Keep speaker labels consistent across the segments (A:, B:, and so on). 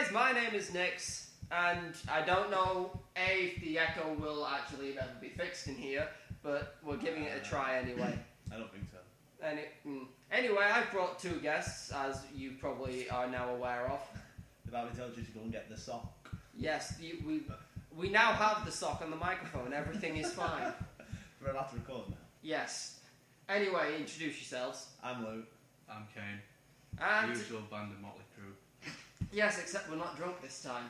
A: guys, my name is Nix, and I don't know if the echo will actually ever be fixed in here, but we're giving it a try anyway.
B: I don't think so.
A: Anyway, I've brought two guests, as you probably are now aware of.
B: Without me telling you to go and get the sock.
A: Yes, we now have the sock on the microphone. Everything is fine.
B: We're allowed to record now.
A: Yes. Anyway, introduce yourselves.
B: I'm Luke.
C: I'm Kane.
A: And
C: Usual band of Motley Crue.
A: yes, except we're not drunk this time.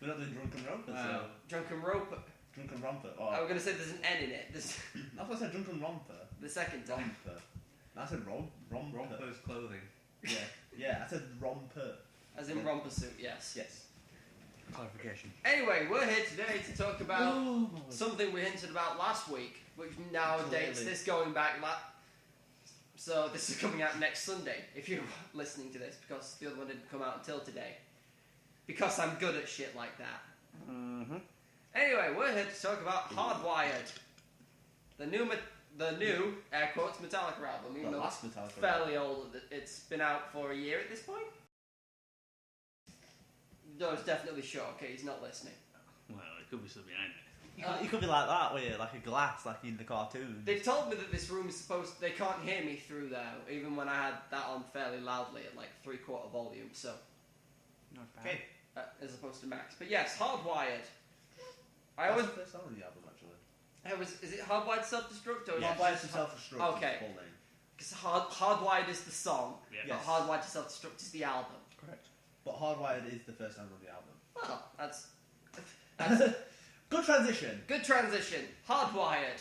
B: We're not doing Drunken Romper,
C: Wow.
B: so...
A: Drunken Roper.
B: Drunken Romper.
A: I
B: Oh,
A: was going to say there's an N in it.
B: that's what I said, Drunken Romper.
A: The second time.
B: Romper. I said romper.
C: Romper's clothing.
B: Yeah, I said romper.
A: As in romper suit, yes.
B: Yes.
C: Clarification.
A: Anyway, we're here today to talk about something we hinted about last week, which now dates
B: Clearly.
A: this going back... So this is coming out next Sunday, if you're listening to this, because the other one didn't come out until today. Because I'm good at shit like that.
B: Mm-hmm.
A: Anyway, we're here to talk about Hardwired. The new, air quotes, Metallica album. Even
B: The
A: though
B: last
A: it's
B: Metallica
A: fairly old. It's been out for a year at this point. No, it's definitely short. Okay, he's not listening.
C: Well, it could be still behind it.
B: You could be like that, where like a glass, like in the cartoon.
A: They've told me that this room is supposed... They can't hear me through there, even when I had that on fairly loudly at like 3/4 volume, so...
C: Not bad.
B: Okay.
A: As opposed to max. But yes, Hardwired.
B: That's the first song on the album, actually.
A: Is it Hardwired Self-Destruct or is it
B: Hardwired to
A: just
B: Self-Destruct
A: Okay.
B: is the full name.
A: Because Hardwired is the song,
C: Yeah.
A: but
B: Yes.
A: Hardwired to Self-Destruct is the album.
B: Correct. But Hardwired is the first song on the album.
A: Well, that's
B: Good transition.
A: good transition. Hardwired.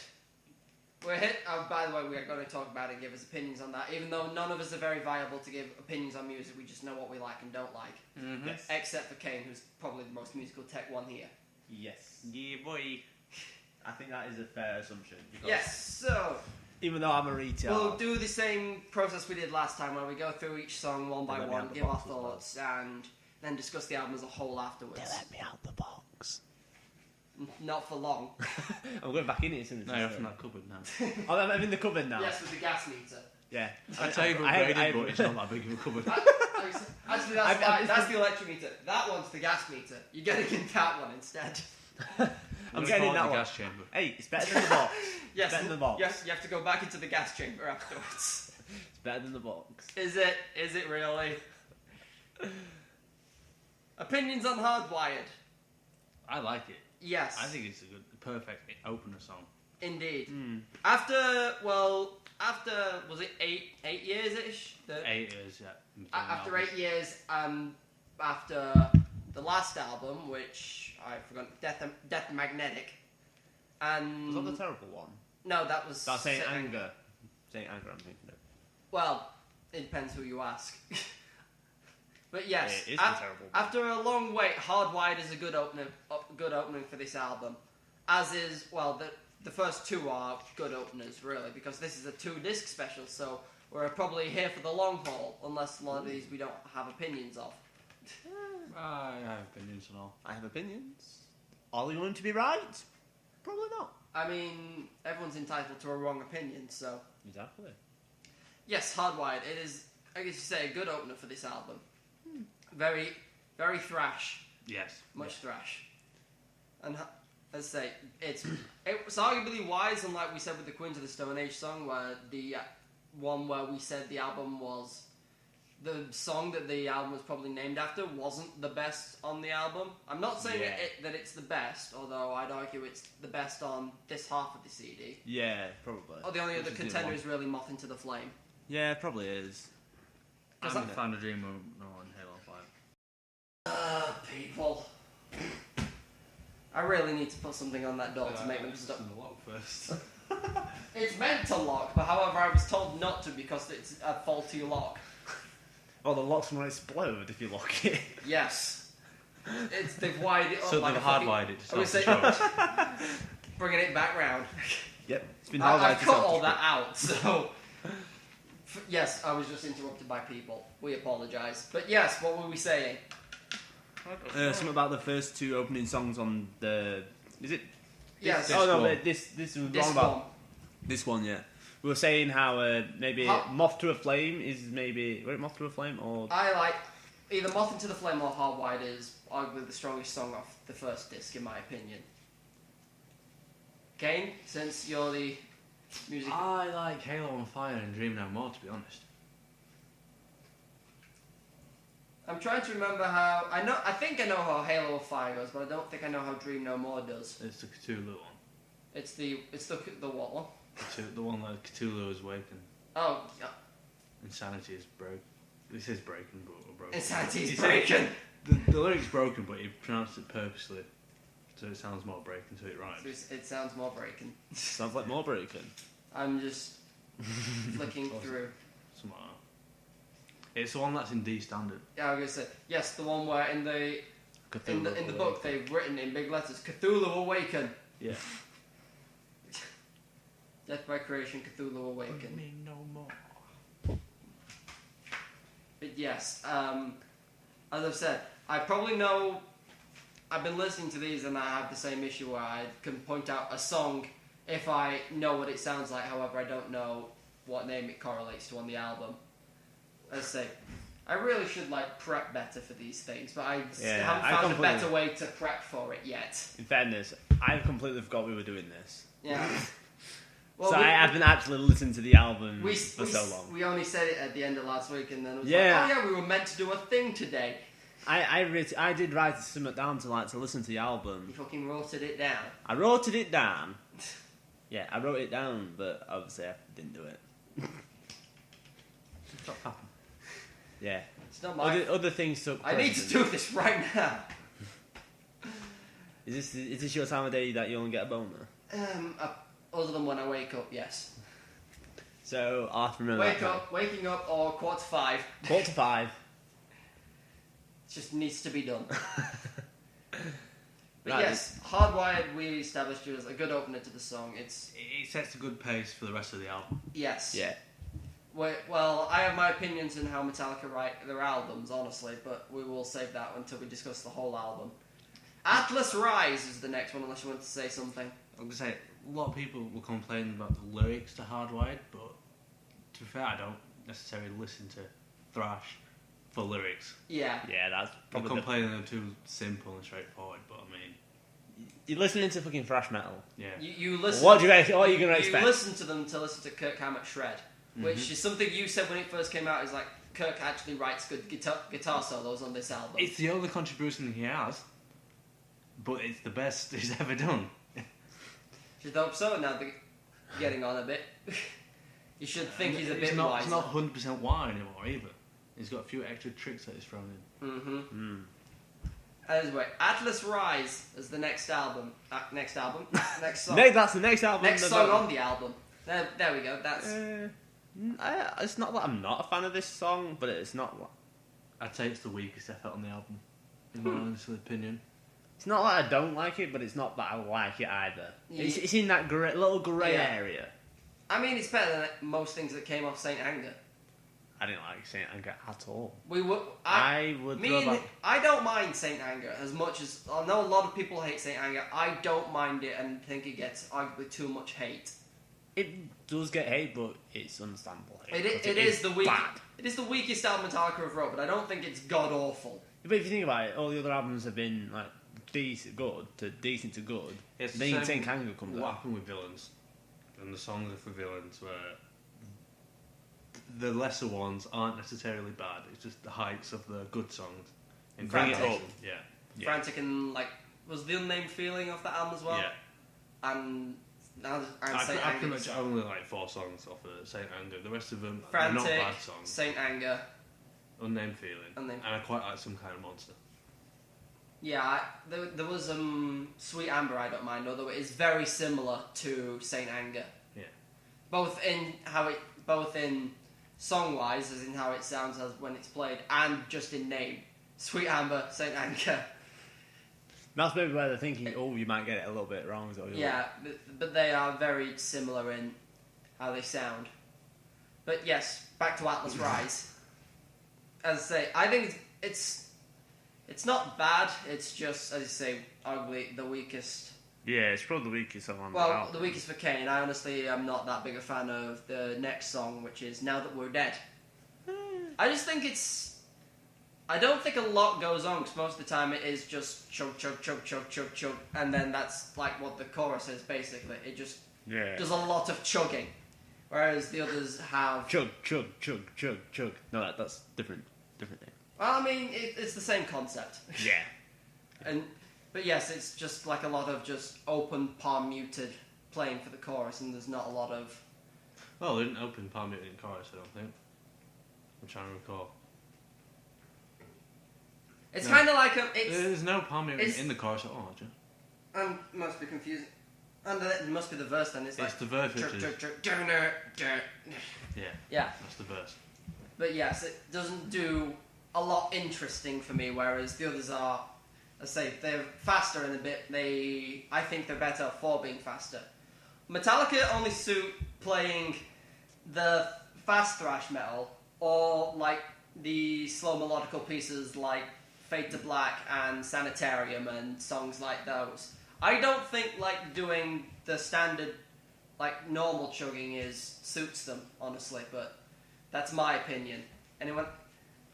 A: We're hit. Oh, by the way, we are going to talk about it and give us opinions on that. Even though none of us are very viable to give opinions on music, we just know what we like and don't like.
C: Mm-hmm.
B: Yes.
A: Except for Kane, who's probably the most musical tech one here.
B: Yes.
C: Yeah, boy.
B: I think that is a fair assumption. Because
A: Yes. So
B: even though I'm a retard.
A: we'll do the same process we did last time, where we go through each song one by
B: Let me
A: one,
B: out the
A: give our
B: box as well.
A: thoughts, and then discuss the album as a whole afterwards.
B: me out the box.
A: Not for long.
B: I'm going back in it as soon as
C: No, you're off in that cupboard now.
B: Oh, I'm in the cupboard now.
A: Yes, with the gas meter.
B: Yeah.
C: I'd say you've upgraded, but it's not that big of a cupboard.
A: Actually, that's the electric meter. That one's the gas meter. You're getting in that one instead.
B: I'm getting in that
C: the
B: one.
C: gas chamber.
B: Hey, it's better than the box.
A: Yes,
B: Better than the box.
A: yes, you have to go back into the gas chamber afterwards.
B: It's better than the box.
A: Is it? Is it really? Opinions on Hardwired?
C: I like it.
A: Yes.
C: I think it's a good, perfect opener song.
A: Indeed.
B: Mm.
A: After was it 8 years ish?
C: 8 years, yeah.
A: After 8 years, after the last album, which I forgot, Death Magnetic, and
B: Was that the terrible one?
A: no, that was
B: That's saying
A: Saint
B: anger. Saying anger, I'm thinking of.
A: Well, it depends who you ask. But yes,
B: It is the terrible one.
A: after a long wait, Hardwired is a good opening for this album. As is, well, the first two are good openers, really, because this is a 2-disc special, so we're probably here for the long haul, unless a lot of these we don't have opinions of.
C: I have opinions and all.
B: I have opinions. Are they going to be right? Probably not.
A: I mean, everyone's entitled to a wrong opinion, so...
B: Exactly.
A: Yes, Hardwired. It is, I guess you say, a good opener for this album. Very, very thrash.
C: Yes.
A: Much thrash. And as I say, it's arguably wise, unlike we said with the Queens of the Stone Age song, where the one where we said the album was... The song that the album was probably named after wasn't the best on the album. I'm not saying
B: Yeah.
A: that it's the best, although I'd argue it's the best on this half of the CD.
B: Yeah, probably.
A: Oh, the only
B: Which
A: other
B: is the
A: contender
B: one.
A: is really Moth into the Flame.
B: Yeah, it probably is.
A: Does
C: I'm a
A: that-
C: fan of Dream on Halo 5.
A: People. I really need to put something on that door to make them stop.
C: The lock first.
A: It's meant to lock, but however I was told not to because it's a faulty lock.
B: Oh, the lock's going to explode if you lock it.
A: Yes. They've wired it up
C: So
A: like
C: they've
A: a fucking-
C: hardwired it to
A: I would say-
C: self-destruct.
A: Bringing it back round.
B: Yep, it's been
A: I've
B: hardwired to
A: cut all
B: self-destruct.
A: that out, so... Yes, I was just interrupted by people. We apologise. But yes, what were we saying?
B: Something about the first two opening songs on the... Is it?
A: Yes.
C: This
B: Oh no,
C: one.
B: but this was
A: This
B: wrong about
A: one.
B: this one. Yeah, we were saying how maybe
A: How-
B: Moth to a Flame is maybe... Was it Moth to a Flame or...
A: I like... either Moth Into the Flame or Hardwired is arguably the strongest song off the first disc, in my opinion. Kane, since you're the music...
C: I like Halo on Fire and Dream No More, to be honest.
A: I'm trying to remember how... I think I know how Halo on Fire goes, but I don't think I know how Dream No More does.
C: It's the Cthulhu one.
A: It's the what one?
C: The one that Cthulhu is awakened.
A: Oh, yeah.
C: Insanity is broken. This is breaking, but broken.
A: Insanity is breaking.
C: The lyric's broken, but he pronounced it purposely, so it sounds more breaking, so it rhymes.
A: It sounds more breaking.
B: Sounds like more breaking.
A: I'm just flicking through.
C: Something like that. It's the one that's in D standard.
A: Yeah, I was gonna say yes, the one where in the book they've written in big letters Cthulhu Awaken.
C: Yeah.
A: Death by Creation, Cthulhu Awaken.
C: Me no more.
A: But yes, as I've said, I probably know. I've been listening to these and I have the same issue where I can point out a song if I know what it sounds like. However, I don't know what name it correlates to on the album. As I say, I really should prep better for these things, but I haven't found a better way to prep for it yet.
B: In fairness, I completely forgot we were doing this.
A: Yeah. Well,
B: so I haven't actually listened to the album for so long.
A: We only said it at the end of last week, and then it was we were meant to do a thing today.
B: I did write something down to listen to the album.
A: You fucking wrote it down.
B: I wrote it down. Yeah, I wrote it down, but obviously I didn't do it.
C: Stop happening.
B: Yeah.
A: It's not my...
B: Other things took
A: I need to do this right now.
B: Is this your time of day that you only get a boner?
A: Other than when I wake up, yes.
B: So I'll have to remember
A: Waking up, or 4:45.
B: 4:45.
A: It just needs to be done. But
B: Right.
A: yes, Hardwired we established as a good opener to the song.
C: It sets a good pace for the rest of the album.
A: Yes.
B: Yeah.
A: Well, I have my opinions on how Metallica write their albums, honestly, but we will save that until we discuss the whole album. Atlas Rise is the next one, unless you want to say something.
C: I'm going to say, a lot of people will complain about the lyrics to Hardwired, but to be fair, I don't necessarily listen to thrash for lyrics.
A: Yeah.
B: Yeah, that's
C: I'm
B: probably...
C: complaining they're too simple and straightforward, but I mean...
B: You're listening to fucking thrash metal.
C: Yeah.
A: You listen...
B: What are you going to expect?
A: You listen to them to listen to Kirk Hammett shred, which is something you said when it first came out, is like, Kirk actually writes good guitar solos on this album.
C: It's the only contribution he has, but it's the best he's ever done.
A: Should hope so, now they're getting on a bit. You should think he's a bit wiser.
C: He's not 100% wide anymore either. He's got a few extra tricks that he's thrown in.
A: Anyway, Atlas Rise is the next album. Next song.
B: That's the next album.
A: Next song on the album. There we go. That's.
B: It's not that I'm not a fan of this song, but it's not.
C: I'd say it's the weakest effort on the album, in my honest opinion.
B: It's not that I don't like it, but it's not that I like it either. It's in that little grey area.
A: I mean, it's better than most things that came off Saint Anger.
B: I didn't like Saint Anger at all.
A: I don't mind Saint Anger as much as I know a lot of people hate Saint Anger. I don't mind it and think it gets arguably too much hate.
B: It does get hate, but it's understandable hate.
A: It is the weakest album Metallica have wrote, but I don't think it's god awful.
B: But if you think about it, all the other albums have been like decent to good.
C: It's
B: then Saint Anger comes out.
C: What happened with Villains? And the songs are for villains where the lesser ones aren't necessarily bad. It's just the heights of the good songs.
B: And bring it up.
C: Yeah.
A: Frantic and was the Unnamed Feeling off that album as well?
C: Yeah.
A: And
C: I
A: Saint
C: pretty
A: Anger.
C: much only like 4 songs off of Saint Anger. The rest of them
A: Frantic,
C: are not bad songs.
A: Saint Anger.
C: Unnamed Feeling. And I quite like Some Kind of Monster. Yeah,
A: there was Sweet Amber I don't mind, although it is very similar to Saint Anger.
C: Yeah.
A: Both in song wise, as in how it sounds as when it's played, and just in name. Sweet Amber, Saint Anger.
B: That's maybe where they're thinking, you might get it a little bit wrong.
A: Yeah, but they are very similar in how they sound. But yes, back to Atlas Rise. As I say, I think it's not bad. It's just, as you say, arguably the weakest.
B: Yeah, it's probably the weakest song.
A: Well, the weakest for Kane. I honestly am not that big a fan of the next song, which is Now That We're Dead. I just think it's I don't think a lot goes on because most of the time it is just chug, chug, chug, chug, chug, chug, and then that's like what the chorus is basically. It just does a lot of chugging, whereas the others have
B: chug, chug, chug, chug, chug. No, that's different thing.
A: Well, I mean, it's the same concept.
B: Yeah.
A: But yes, it's just like a lot of just open palm muted playing for the chorus, and there's not a lot of.
C: Well, they didn't open palm muted in chorus, I don't think. I'm trying to recall.
A: It's kind of like
C: there's no palm muting in the chorus at all, Joe.
A: Must be confusing. And it must be the verse then. It's like
C: the verse which is...
A: Yeah.
C: That's the verse.
A: But yes, it doesn't do a lot interesting for me, whereas the others are, let's say, they're faster in a bit. I think they're better for being faster. Metallica only suit playing the fast thrash metal or like the slow melodical pieces like Fade to Black and Sanitarium and songs like those. I don't think like doing the standard like normal chugging suits them, honestly, but that's my opinion. Anyone?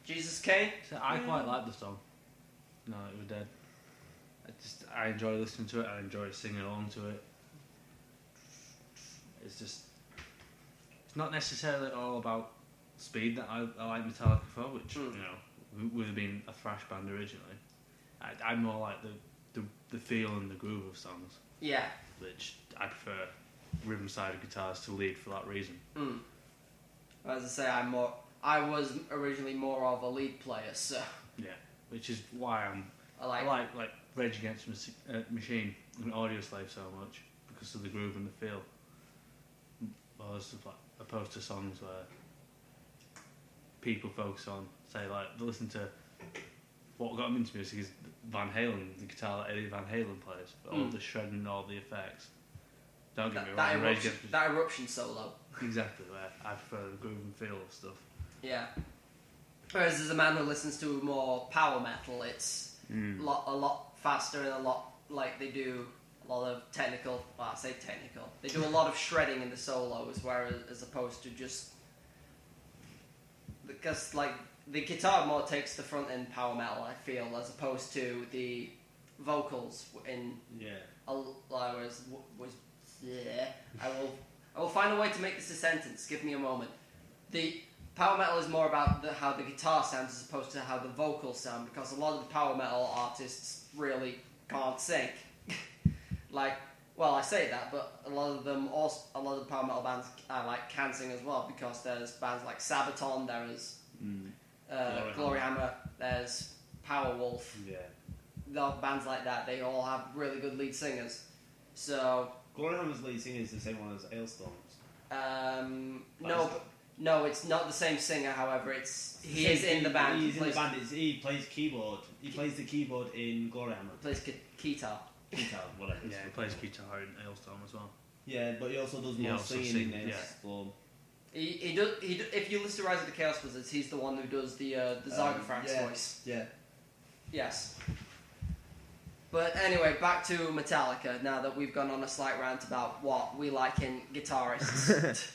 A: Jesus Kane?
C: So I quite like the song. No, It Was Dead. I enjoy listening to it. I enjoy singing along to it. It's not necessarily all about speed that I like Metallica for, which would have been a thrash band originally. I'm more like the feel and the groove of songs.
A: Yeah.
C: Which I prefer rhythm-sided guitars to lead for that reason.
A: As I say, I was originally more of a lead player, so.
C: Yeah, which is why I like Rage Against Machine and Audio Slave so much because of the groove and the feel. Opposed to songs where people focus on, say, like, they listen to what got them into music is Van Halen, the guitar that Eddie Van Halen plays, but all the shredding and all the effects. Don't get me wrong,
A: that eruption solo.
C: Exactly, where I prefer the groove and feel of stuff.
A: Yeah. Whereas as a man who listens to more power metal, it's a lot faster and a lot, like, they do a lot of technical, well, I say technical, they do a lot of shredding in the solos, whereas as opposed to just, because, like, the guitar more takes the front end power metal, I feel, as opposed to the vocals in.
B: Yeah.
A: I will find a way to make this a sentence. Give me a moment. The power metal is more about how the guitar sounds as opposed to how the vocals sound, because a lot of the power metal artists really can't sing. I say that, but a lot of the power metal bands can sing as well, because there's bands like Sabaton, there's Glory Hammer, there's Powerwolf.
B: Yeah.
A: The bands like that, they all have really good lead singers. So
B: Glory Hammer's lead singer is the same one as Ailstorm's.
A: No, it's not the same singer. However, he is in the band.
B: He's in the band. He plays keyboard. He plays the keyboard in Glory Hammer.
A: He plays guitar.
B: Guitar, whatever.
C: Yeah, he plays guitar in Ailstorm as well.
B: Yeah, but he also does more singing in Ailstorm.
A: He does. If you listen to Rise of the Chaos Wizards, he's the one who does the Zargafrax voice.
B: Yeah. Yes.
A: But anyway, back to Metallica. Now that we've gone on a slight rant about what we like in guitarists,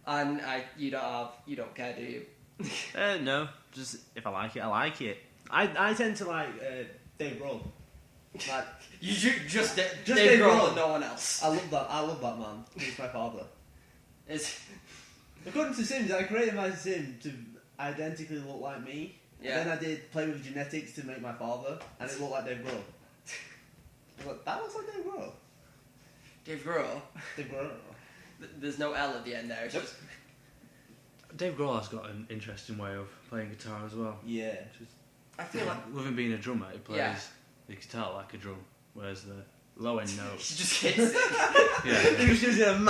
A: and you don't care, do you?
B: No, just if I like it, I like it. I tend to like Dave Grohl.
A: Like, just Dave Grohl and no one else.
B: I love that man. He's my father. According to Sims, I created my Sim to identically look like me. Yeah. And then I did play with genetics to make my father, and it looked like Dave Grohl. I was like, that looks like Dave Grohl.
A: Dave Grohl?
B: Dave Grohl.
A: There's no L at the end there. It's just...
C: Dave Grohl has got an interesting way of playing guitar as well.
B: Yeah.
A: I feel like...
C: With him being a drummer, he plays the guitar like a drum, whereas the low-end notes...
A: He just hits it.
C: Yeah.
B: He's just using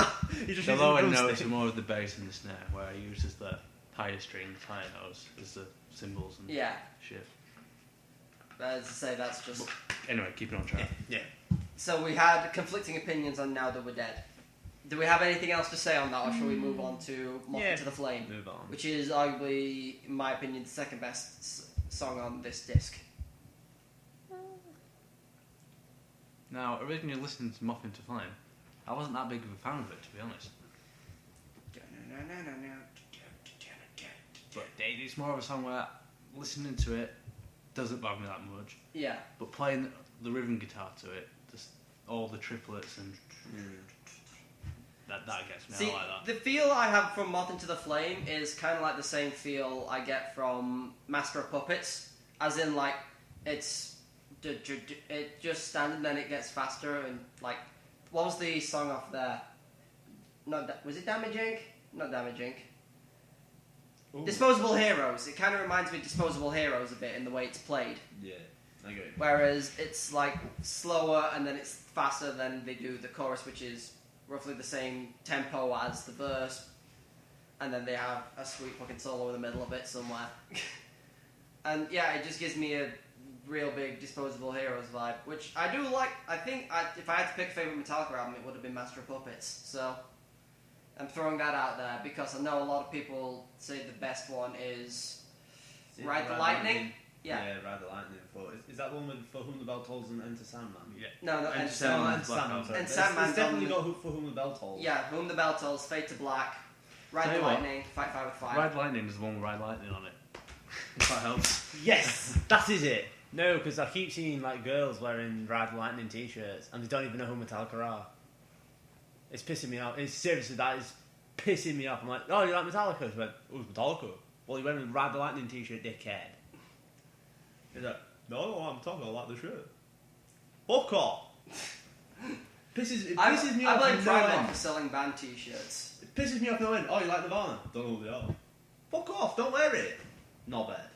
C: the low-end notes are more of the bass and the snare, where he uses the higher strings, higher notes as the cymbals and shit.
A: As I say, that's just...
C: Anyway, keep it on track.
B: Yeah.
A: So we had conflicting opinions on Now That We're Dead. Do we have anything else to say on that, or shall we move on to Moth Into the Flame?
B: Move on.
A: Which is arguably, in my opinion, the second best song on this disc.
C: Now, originally listening to Moth Into Flame, I wasn't that big of a fan of it, to be honest. But it's more of a song where listening to it doesn't bother me that much.
A: Yeah.
C: But playing the rhythm guitar to it, just all the triplets and that gets me.
A: See,
C: I like that.
A: The feel I have from Moth Into the Flame is kind of like the same feel I get from Master of Puppets, as in like it just stands and then it gets faster and like what was the song off there? Was it Damage Inc? Not Damage Inc.
B: Ooh.
A: Disposable Heroes. It kind of reminds me of Disposable Heroes a bit in the way it's played.
B: Yeah, I get it.
A: Whereas it's like slower and then it's faster than they do the chorus, which is roughly the same tempo as the verse, and then they have a sweet fucking solo in the middle of it somewhere. And yeah, it just gives me a real big Disposable Heroes vibe, which I do like. I think if I had to pick a favourite Metallica album, it would have been Master of Puppets. So I'm throwing that out there because I know a lot of people say the best one is Ride the Lightning. Yeah,
B: Ride the Lightning. Is that the one with For Whom the Bell Tolls and Enter Sandman?
A: Yeah. No,
C: Enter
A: Sandman.
C: Sandman.
A: And Sandman.
B: It's definitely got For Whom the Bell Tolls.
A: Yeah, Whom the Bell Tolls, Fade to Black, Ride the Lightning, Fight Fire with Fire.
C: Ride Lightning is the one with Ride Lightning on it. If that helps.
B: Yes, that is it. No, because I keep seeing like girls wearing Ride the Lightning t-shirts and they don't even know who Metallica are. It's pissing me off. It's seriously, that is pissing me off. I'm like, oh, you like Metallica? She went, oh, it's Metallica. Well, you're wearing a Ride the Lightning t-shirt, dickhead. He's like, no, I'm talking, I like the shirt. Fuck off. It pisses me
A: I
B: off.
A: blame
B: no
A: Primark
B: end.
A: for selling band t-shirts.
B: It pisses me off no end. Oh, you like Nirvana? Don't know who they are. Fuck off, don't wear it. Not bad.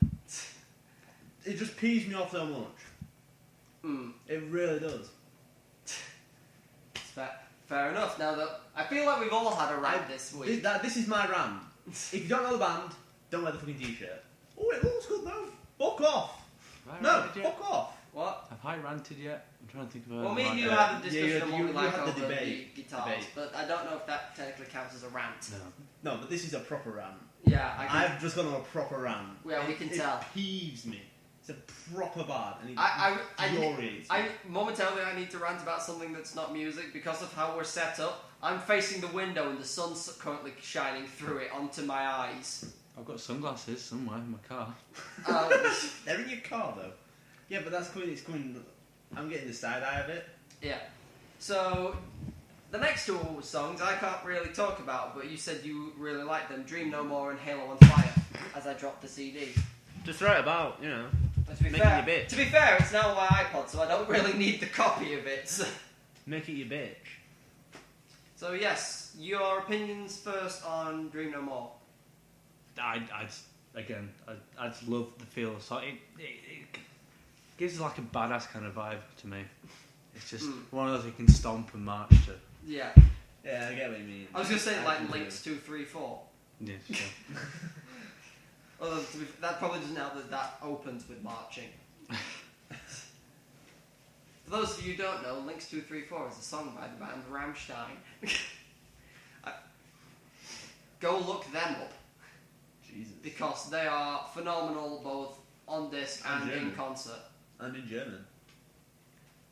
B: It just pees me off so much. It really does.
A: Fair enough. Now that I feel like we've all had a rant this week.
B: This is my rant. If you don't know the band, don't wear the fucking t-shirt. Oh, it looks good though. Fuck off. Fuck off.
A: What?
C: Have I ranted yet? I'm trying to think of a...
A: Well, me and you had a discussion of what we
B: you
A: like
B: had the
A: over
B: debate.
A: the guitars, but I don't know if that technically counts as a rant.
B: No, but this is a proper rant.
A: Yeah,
B: I've just gone on a proper rant.
A: Yeah, we can tell.
B: It peeves me. It's a proper bad, and it infuriates me.
A: Momentarily, I need to rant about something that's not music because of how we're set up. I'm facing the window, and the sun's currently shining through it onto my eyes.
C: I've got sunglasses somewhere in my car.
B: They're in your car, though. Yeah, but that's coming. It's coming. I'm getting the side eye of it.
A: Yeah. So the next two songs I can't really talk about, but you said you really liked them: "Dream No More" and "Halo on Fire." As I dropped the CD.
B: Just right about, you know.
A: To be fair, it's now on my iPod, so I don't really need the copy of it. So.
B: Make it your bitch.
A: So yes, your opinions first on "Dream No More."
C: I just love the feel of the song. It gives like a badass kind of vibe to me. It's just one of those you can stomp and march to.
A: Yeah.
B: Yeah, I get what you mean.
A: I was gonna say like Links 2, 3, 4.
C: Yeah, sure.
A: Although that probably doesn't help that opens with marching. For those of you who don't know, Links 2, 3, 4 is a song by the band Rammstein. Go look them up.
B: Jesus.
A: Because they are phenomenal both on disc and in concert.
B: And in German.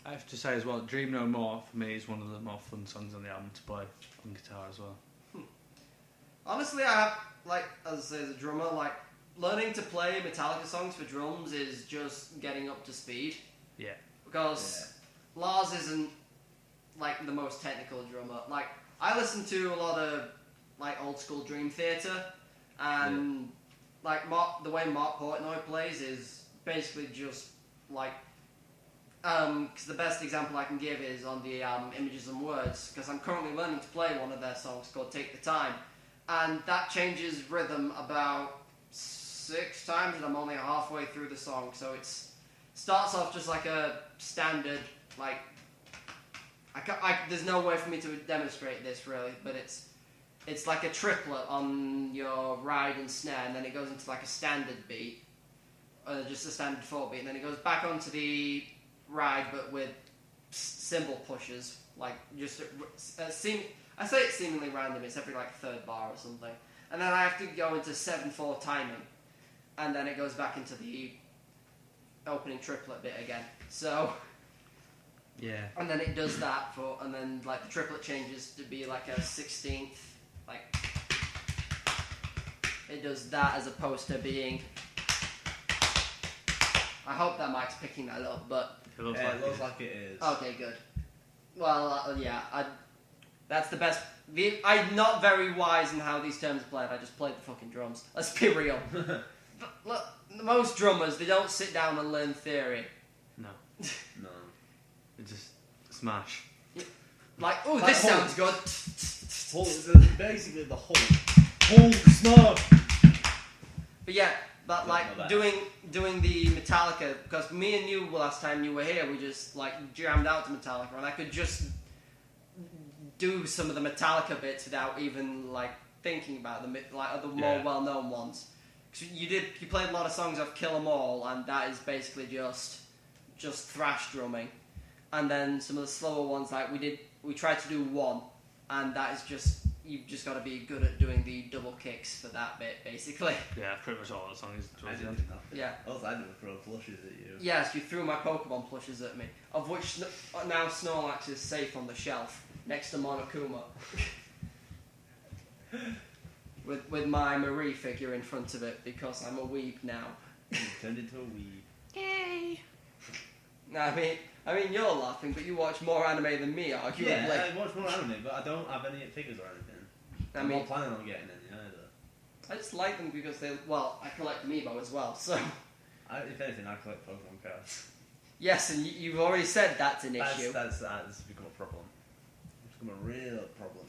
C: I have to say as well, "Dream No More" for me is one of the more fun songs on the album to play on guitar as well.
A: Honestly, I have, like, as I say, as a drummer, like, learning to play Metallica songs for drums is just getting up to speed.
C: Yeah.
A: Because Lars isn't, like, the most technical drummer. Like, I listen to a lot of, like, old school Dream Theater, and, like, the way Mark Portnoy plays is basically just, like, because the best example I can give is on the album Images and Words, because I'm currently learning to play one of their songs called Take the Time, and that changes rhythm about 6 times, and I'm only halfway through the song, so it starts off just like a standard, like, there's no way for me to demonstrate this really, but it's like a triplet on your ride and snare, and then it goes into like a standard beat, just a standard 4 beat, and then it goes back onto the ride, but with cymbal pushes, like just I say it's seemingly random. It's every like 3rd bar or something, and then I have to go into 7/4 timing, and then it goes back into the opening triplet bit again. So
C: yeah,
A: and then it does that and then like the triplet changes to be like a 16th, like it does that as opposed to being I hope that mic's picking that up, but...
C: It looks
B: like it is.
A: Okay, good. Well, that's the best... I'm not very wise in how these terms are played. I just played the fucking drums. Let's be real. Look, most drummers, they don't sit down and learn theory.
C: No.
B: No.
C: It just smash.
A: Like, oh,
B: Like
A: this
B: Hulk.
A: sounds good.
B: Basically the Hulk snub.
A: But yeah, but
B: Don't
A: like
B: know that.
A: doing the Metallica, because me and you last time you were here, we just like jammed out to Metallica, and I could just do some of the Metallica bits without even like thinking about them, like the more well-known ones. 'Cause you played a lot of songs off Kill 'Em All, and that is basically just thrash drumming, and then some of the slower ones like we tried to do One, and that is just. You've just got to be good at doing the double kicks for that bit, basically.
C: Yeah, pretty much all that song is
B: I
C: towards the
B: didn't
C: end.
B: do nothing.
A: Yeah.
B: All I did was throw flushes at you.
A: Yes, you threw my Pokemon plushes at me, of which now Snorlax is safe on the shelf next to Monokuma. with my Marie figure in front of it because I'm a weeb now.
B: You turned into a weeb.
A: Yay! I mean, you're laughing, but you watch more anime than me, arguably.
B: Yeah, I watch more anime, but I don't have any figures or anything. I'm
A: I mean,
B: not planning on getting any either.
A: I just like them because I collect Amiibo as well, so...
B: If anything, I collect Pokemon cards.
A: Yes, and you've already said that's an issue.
B: That's become a problem. It's become a real problem.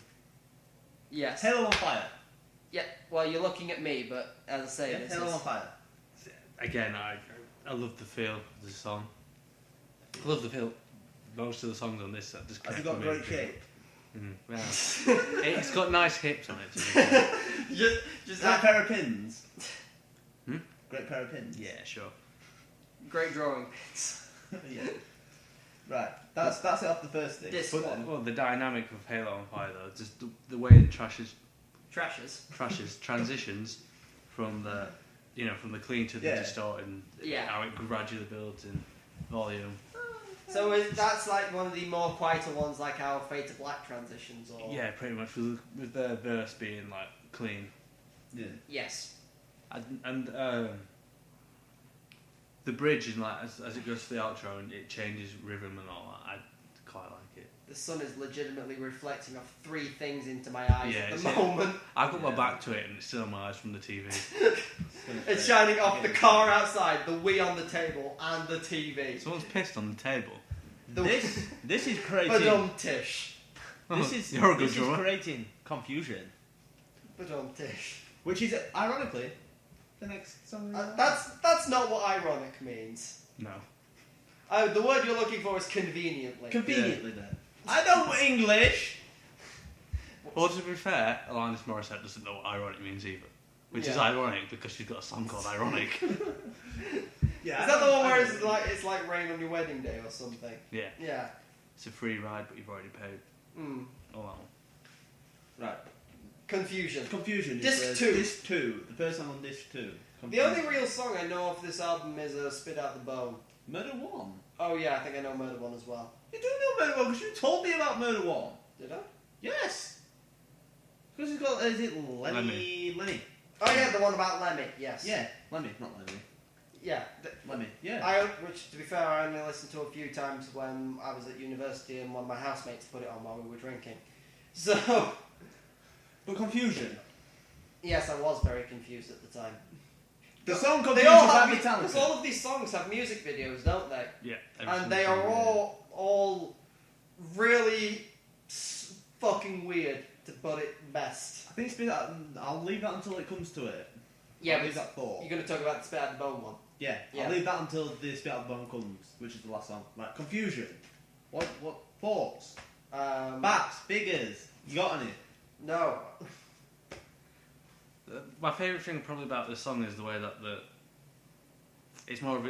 A: Yes.
B: Halo on Fire.
A: Yeah, well, you're looking at me, but as I say, this
B: Halo
A: is...
B: on Fire.
C: Again, I love the feel of the song. I love the feel. Most of the songs on this just
B: Has it
C: connect
B: got
C: with me.
B: great shape?
C: Yeah. It's got nice hips on it.
A: just
B: Great pair of pins.
C: Hmm?
B: Great pair of pins.
C: Yeah, sure.
A: great drawing bits.
B: Yeah. Right. That's it off the first thing.
A: This
C: But
A: one.
C: well, the dynamic of Halo on Fire though, just the way it transitions from the from the clean to the
B: Yeah.
C: distorted, and
A: Yeah.
C: how it gradually builds in volume.
A: So that's like one of the more quieter ones, like our Fade to Black transitions, or...
C: Yeah, pretty much with the verse being like clean,
B: Yeah.
A: Yes.
C: and the bridge is like as it goes to the outro and it changes rhythm and all that. I quite like it.
A: The sun is legitimately reflecting off three things into my eyes
C: Yeah,
A: at
C: it's
A: the
C: it.
A: moment.
C: I've got my back to it and it's still in my eyes from the TV.
A: It's shining off the car outside, the Wii on the table, and the TV.
C: Someone's pissed on the table.
B: This is creating.
A: Badum-tish.
C: You're a good
B: This is
C: drummer.
B: creating confusion,
A: Badum-tish.
B: which is ironically the next song.
A: That's not what ironic means.
C: No.
A: The word you're looking for is conveniently.
B: Conveniently, then. I know English.
C: Well, to be fair, Alanis Morissette doesn't know what ironic means either. Which is
A: Yeah.
C: ironic because she's got a song called Ironic.
B: Yeah.
A: Is that the one where it's like rain on your wedding day or something?
C: Yeah.
A: Yeah.
C: It's a free ride, but you've already paid.
A: Mm.
C: All that one.
B: Right.
A: Confusion.
B: Confusion.
A: Disc
B: is
A: 2.
B: Disc 2. The first song on Disc 2.
A: The
B: Confusion.
A: only real song I know of this album is Spit Out the Bone.
B: Murder 1.
A: Oh yeah, I think I know Murder 1 as well.
B: You do know Murder 1 because you told me about Murder 1.
A: Did I?
B: Yes. Because it's got. Is it Lemmy? Lemmy.
A: Oh yeah, the one about Lemmy, yes.
B: Yeah. Lemmy, not Lemmy.
A: Yeah.
B: Lemmy. Yeah.
A: Which, to be fair, I only listened to a few times when I was at university and one of my housemates put it on while we were drinking. So,
B: But Confusion.
A: yes, I was very confused at the time.
B: The song
A: They
B: Confusion
A: all
B: by
A: have, because
B: Metallica.
A: all of these songs have music videos, don't they?
C: Yeah.
A: And they are all really fucking weird, to put it best.
B: I think Spit Out. I'll leave that until it comes to it.
A: Yeah,
B: I'll leave
A: but
B: that thought.
A: you're going to talk about the Spit Out the Bone one.
B: Yeah,
A: Yeah.
B: I'll leave that until the Spit Out the Bone comes, which is the last song. Right, Confusion. What thoughts? Bats, figures. You got any?
A: No.
C: My favourite thing probably about this song is the way that it's more of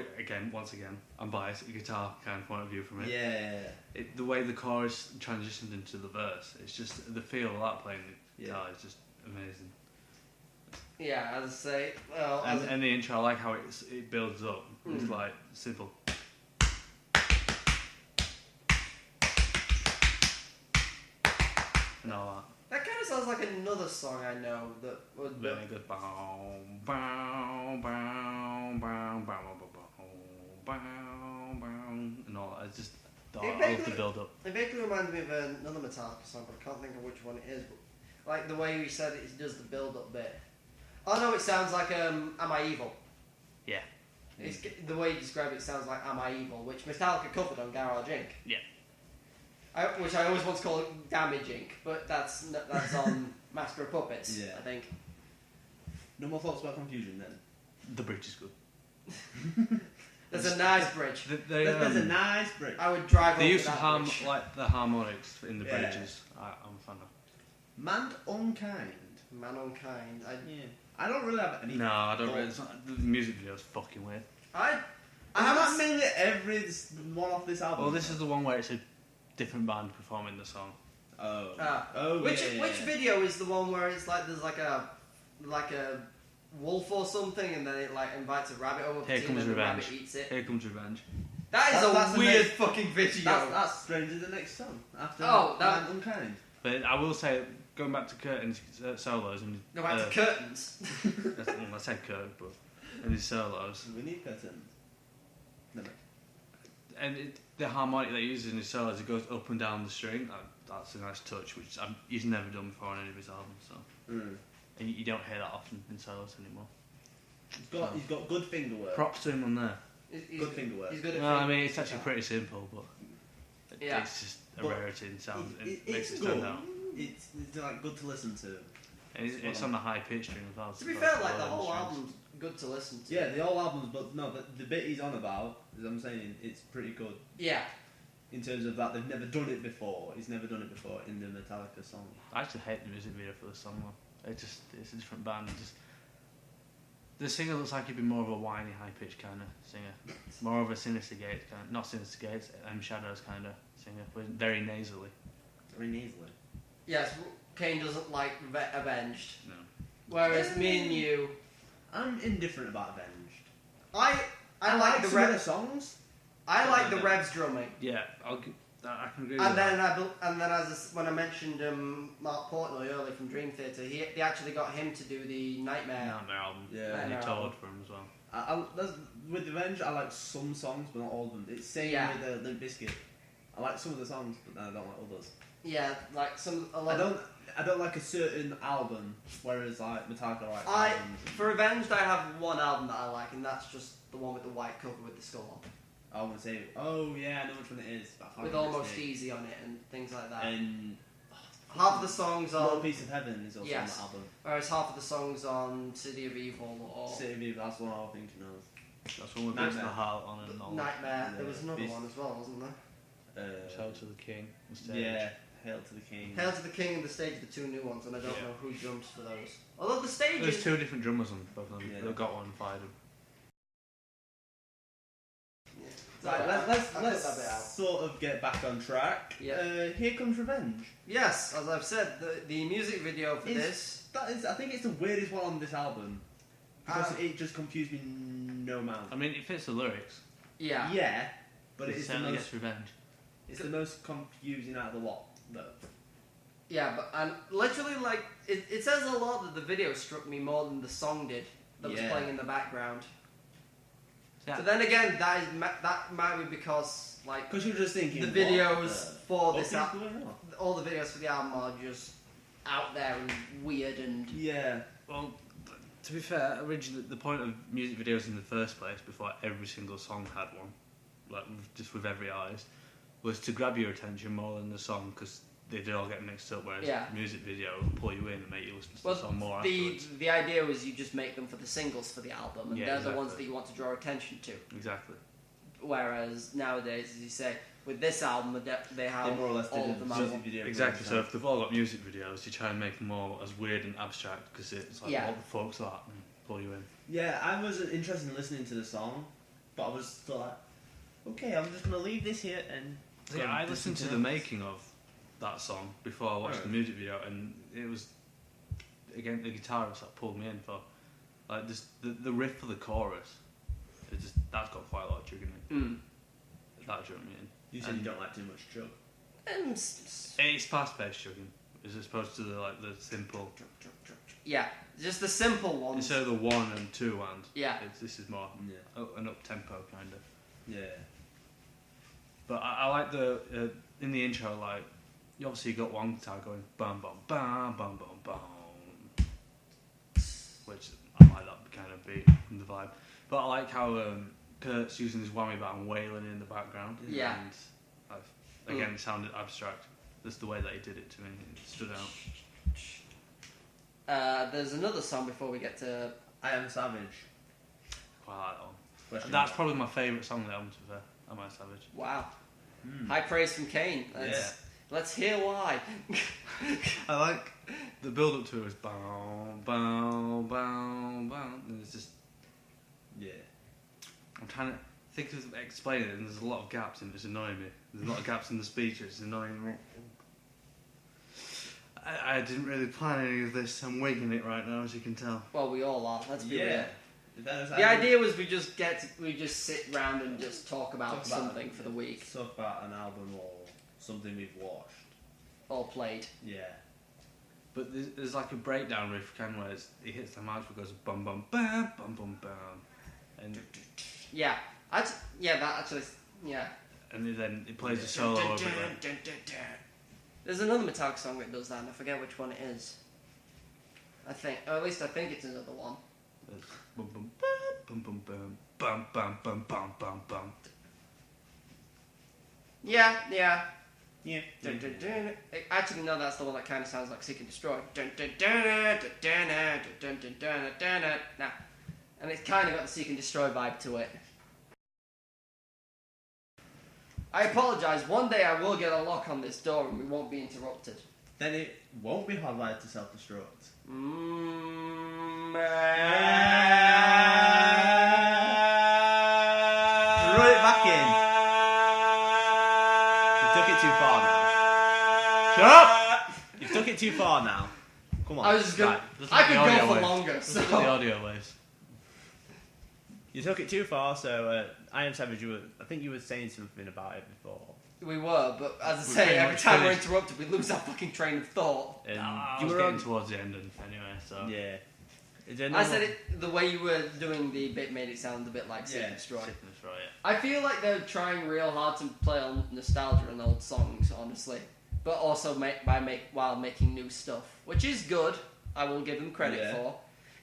C: once again, I'm biased, a guitar kind of point of view from it.
B: Yeah.
C: The way the chorus transitions into the verse, it's just the feel of that playing the guitar is just amazing.
A: Yeah, as I say, well...
C: And the intro, I like how it builds up. It's like simple. And all that.
A: That kind of sounds like another song I know that would...
C: Then it goes bow, bow, bow, bow, bow, bow, bow, bow, bow, and all that. It's just I
A: It
C: love the build up.
A: It vaguely reminds me of another Metallica song, but I can't think of which one it is. But like the way you said it does the build up bit. Oh no, it sounds like Am I Evil?
C: Yeah.
A: It's, the way you describe it sounds like Am I Evil, which Metallica covered on Garage Inc.
C: Yeah.
A: Which I always want to call Damage Inc., but that's on Master of Puppets,
B: Yeah.
A: I think.
B: No more thoughts about Confusion then?
C: The bridge is good.
A: There's a nice bridge.
B: There's a nice bridge.
A: I would drive
C: They
A: over
C: used to
A: that bridge.
C: like the harmonics in the
B: Yeah.
C: bridges. I'm a fan of.
B: Man Unkind.
A: Man Unkind.
B: I don't really have any.
C: No, I don't really. It's not, the music video is fucking weird.
A: I
B: I'm not
A: haven't
B: mainly every one off this album.
C: Well, this is the one where it's a different band performing the song.
A: Which
B: yeah.
A: video is the one where it's like there's like a wolf or something, and then it like invites a rabbit over
C: Here
A: to
C: comes
A: and the
C: revenge.
A: rabbit eats it.
C: Here comes revenge.
A: That is
B: That's
A: a
B: the
A: weird
B: next-
A: fucking video.
B: That's strange as the next song after
A: Oh,
B: Man Unkind.
C: But I will say, going back to Curtin's solos and
A: Go back to curtains.
C: I said Kurt, but in his solos
B: We need curtains. No.
C: and the harmonic that he uses in his solos, it goes up and down the string. That's a nice touch, which he's never done before on any of his albums. So, and you don't hear that often in solos anymore.
B: He's got good finger work.
C: Props to him on there.
B: Good finger work.
A: He's good at
C: Well, I
A: finger-
C: mean, it's actually pretty simple, but
A: Yeah.
C: it's just a
B: But
C: rarity in sound. It makes
B: it's
C: it stand
B: good.
C: out.
B: It's like good to listen to.
C: And it's on the high pitch string as well.
A: To be fair, like the whole album's good to listen to.
B: Yeah, the whole album's, but no, the bit he's on about, as I'm saying, it's pretty good.
A: Yeah.
B: In terms of that, they've never done it before. He's never done it before in the Metallica song.
C: I actually hate the music video for the song though. It's a different band. The singer looks like he'd be more of a whiny, high pitched kind of singer, more of a Sinister Gates kind, not Sinister Gates, Shadows kind of singer, but very nasally.
B: Very nasally.
A: Yes, Kane doesn't like Avenged.
C: No.
A: Whereas me and you,
B: I'm indifferent about Avenged.
A: I like the
B: some of the
A: Revs.
B: songs.
A: I like the Revs drumming.
C: Yeah, I can agree
A: And
C: with that.
A: then when I mentioned Mark Portnoy earlier from Dream Theater, they actually got him to do the Nightmare.
C: Nightmare album.
B: Yeah.
C: And he
A: Nightmare
C: toured
A: album.
C: for him as well.
B: With Avenged, I like some songs, but not all of them. It's same
A: Yeah.
B: with Limp Bizkit. I like some of the songs, but I don't like others.
A: Yeah, like
B: I don't like a certain album, whereas like Metallica like albums.
A: For Avenged, I have one album that I like, and that's just the one with the white cover with the skull on,
B: I want to say, oh yeah, I know which one it is. But I can't
A: with
B: remember
A: Almost
B: its name.
A: Easy on it and things like that.
B: And
A: Half of the songs
B: Little
A: on,
B: Piece of Heaven is also
A: Yes.
B: on that album.
A: whereas half of the songs on City of Evil or
B: City of Evil, that's one I was thinking of.
C: That's one with Beast
B: Nightmare.
C: the Heart on it and all that.
A: Nightmare.
B: Yeah.
A: There was another
B: Beast-
A: one as well, wasn't there?
C: Hail to the King. The stage.
B: Yeah, Hail to the King.
A: Hail to the King and the Stage are the two new ones, and I don't
C: Yeah.
A: know who drums for those. Although the stage
C: There's
A: is...
C: two different drummers on both of them.
B: Yeah.
C: They've got one fired.
A: Yeah.
B: Right,
A: I cut that bit
B: let's
A: out.
B: sort of get back on track.
A: Yeah.
B: Here Comes Revenge.
A: Yes, as I've said, the music video for
B: Is-
A: this...
B: I think it's the weirdest one on this album. Because
A: Ah.
B: it just confused me no amount.
C: I mean, it fits the lyrics.
A: Yeah.
B: Yeah, but
C: It
B: it's the
C: certainly
B: most
C: gets revenge.
B: it's the most confusing out of the lot, though.
A: Yeah, but and literally, like, it says a lot that the video struck me more than the song did that was
B: Yeah.
A: playing in the background.
C: Yeah.
A: So then again, that might be because, like,
B: Because you're just thinking
A: the
B: what
A: videos for this
B: what's
A: album,
B: going on?
A: all the videos for the album are just out there and weird and...
B: Yeah.
C: Well, to be fair, originally the point of music videos in the first place, before every single song had one, like just with every artist, was to grab your attention more than the song, because they did all get mixed up. Whereas
A: Yeah.
C: music video will pull you in and make you listen to
A: Well,
C: the song more
A: the
C: afterwards.
A: the idea was you just make them for the singles for the album, and
C: Yeah,
A: they're the ones
C: exactly.
A: that you want to draw attention to.
C: Exactly.
A: Whereas nowadays, as you say, with this album, they have
B: They more or less
A: all
B: did
A: of
B: a
A: them
B: music
A: out.
B: video.
C: Exactly. So if they've all got music videos, you try and make them all as weird and abstract, because it's like
A: Yeah.
C: what the fuck's that, and pull you in.
B: Yeah, I was interested in listening to the song, but I was still like, okay, I'm just gonna leave this here and. go
C: Yeah, I
B: and do
C: listened to the
B: something else.
C: making of that song before I watched
B: Right.
C: the music video, and it was again the guitarist that pulled me in for like just the riff for the chorus. That's got quite a lot of jig in it.
A: Mm.
C: That drew me in.
B: You said you don't like too much jug.
C: It's fast-paced chugging, as opposed to the simple.
A: Yeah, just the simple ones.
C: Instead of the 1 and 2 and
A: Yeah.
C: this is more
B: Yeah.
C: an up tempo kind of.
B: Yeah.
C: But I like the in the intro, like you obviously got one guitar going bum bum bum bum bum bum, which I like that kind of beat and the vibe. But I like how Kurt's using his whammy bar and wailing in the background.
A: Yeah.
C: And again, it sounded abstract. That's the way that he did it to me. It stood out.
A: There's another song before we get to
B: I Am Savage.
C: Quite like that one. That's probably my favourite song on the album, to be fair. Am I Savage?
A: Wow. High praise from Kane. Let's hear why.
C: I like the build up to it was bow, bow, bow, bow. And it's just.
B: Yeah.
C: I'm trying to think of explaining it, and there's a lot of gaps, and it's annoying me. There's a lot of gaps in the speech, it's annoying me. I didn't really plan any of this. I'm winging it right now, as you can tell.
A: Well, we all are. Let's be real.
B: The
A: The idea was we just sit round and just talk about something for the week.
B: Talk about an album or something we've watched.
A: Or played.
B: Yeah.
C: But there's like a breakdown riff, kind of where he hits the march, goes bum bum bam, bum bum bam, and
A: yeah, that actually, yeah.
C: And then it plays a solo over it.
A: There's another Metallica song that does that, and I forget which one it is. I think, or at least I think it's another one.
C: Bum bum bum bum bum bum bum bum bum bum bum.
A: Yeah.
B: Yeah.
A: Actually, no, that's the one that kind of sounds like Seek and Destroy. Nah. And it's kind of got the Seek and Destroy vibe to it. I apologise, one day I will get a lock on this door and we won't be interrupted.
B: Then it won't be hardwired to self-destruct. Throw it back in. You took it too far now. Shut up! You took it too far now. Come on.
A: I was just gonna.
C: Right,
A: I could go for
C: waves.
A: longer. So.
C: The audio waves.
B: You took it too far, so I Am Savage, I think you were saying something about it before.
A: We were, but as I
C: We're
A: say,
C: pretty
A: every
C: much
A: time we're
C: finished.
A: interrupted, we lose our fucking train of thought.
B: And
C: I
B: you
C: was
B: were
C: getting
B: on,
C: towards the end anyway, so...
B: Yeah. Is there
A: I said it, the way you were doing the bit made it sound a bit like Seek and Destroy.
C: Sickness, right,
A: I feel like they're trying real hard to play on nostalgia and old songs, honestly. But also while making new stuff, which is good. I will give them credit for.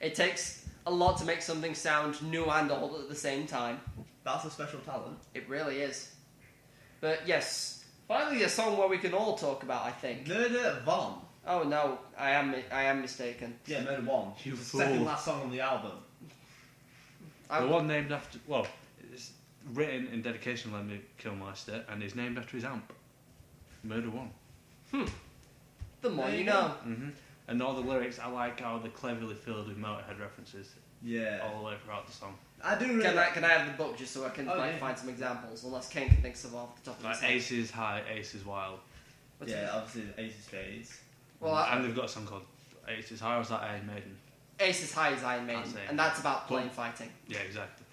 A: It takes a lot to make something sound new and old at the same time.
B: That's a special talent.
A: It really is. But yes, finally a song where we can all talk about, I think.
B: Murder Von.
A: Oh no, I am mistaken.
B: Yeah, Murder One.
C: You
B: It's the
C: fool.
B: second last song on the album.
C: The one named after... Well, it's written in dedication to Lemmy Kilmister, and is named after his amp. Murder One.
A: The more
B: There
A: you
B: you
A: know.
C: Mm-hmm. And all the lyrics, I like how they're cleverly filled with Motorhead references
B: Yeah.
C: all the way throughout the song.
B: I do really...
A: Can I have the book just so I can
B: Oh, yeah.
A: find some examples? Unless Kane can think of off the top of
C: Like
A: his head.
C: Ace is high, Ace is wild.
A: What's
B: Yeah,
A: it?
B: obviously Ace of Spades.
A: Well,
C: And they've got a song called Ace is high, or is that Iron Maiden?
A: Ace is high as Iron Maiden,
C: That's it.
A: and that's about plane fighting.
C: Yeah, exactly.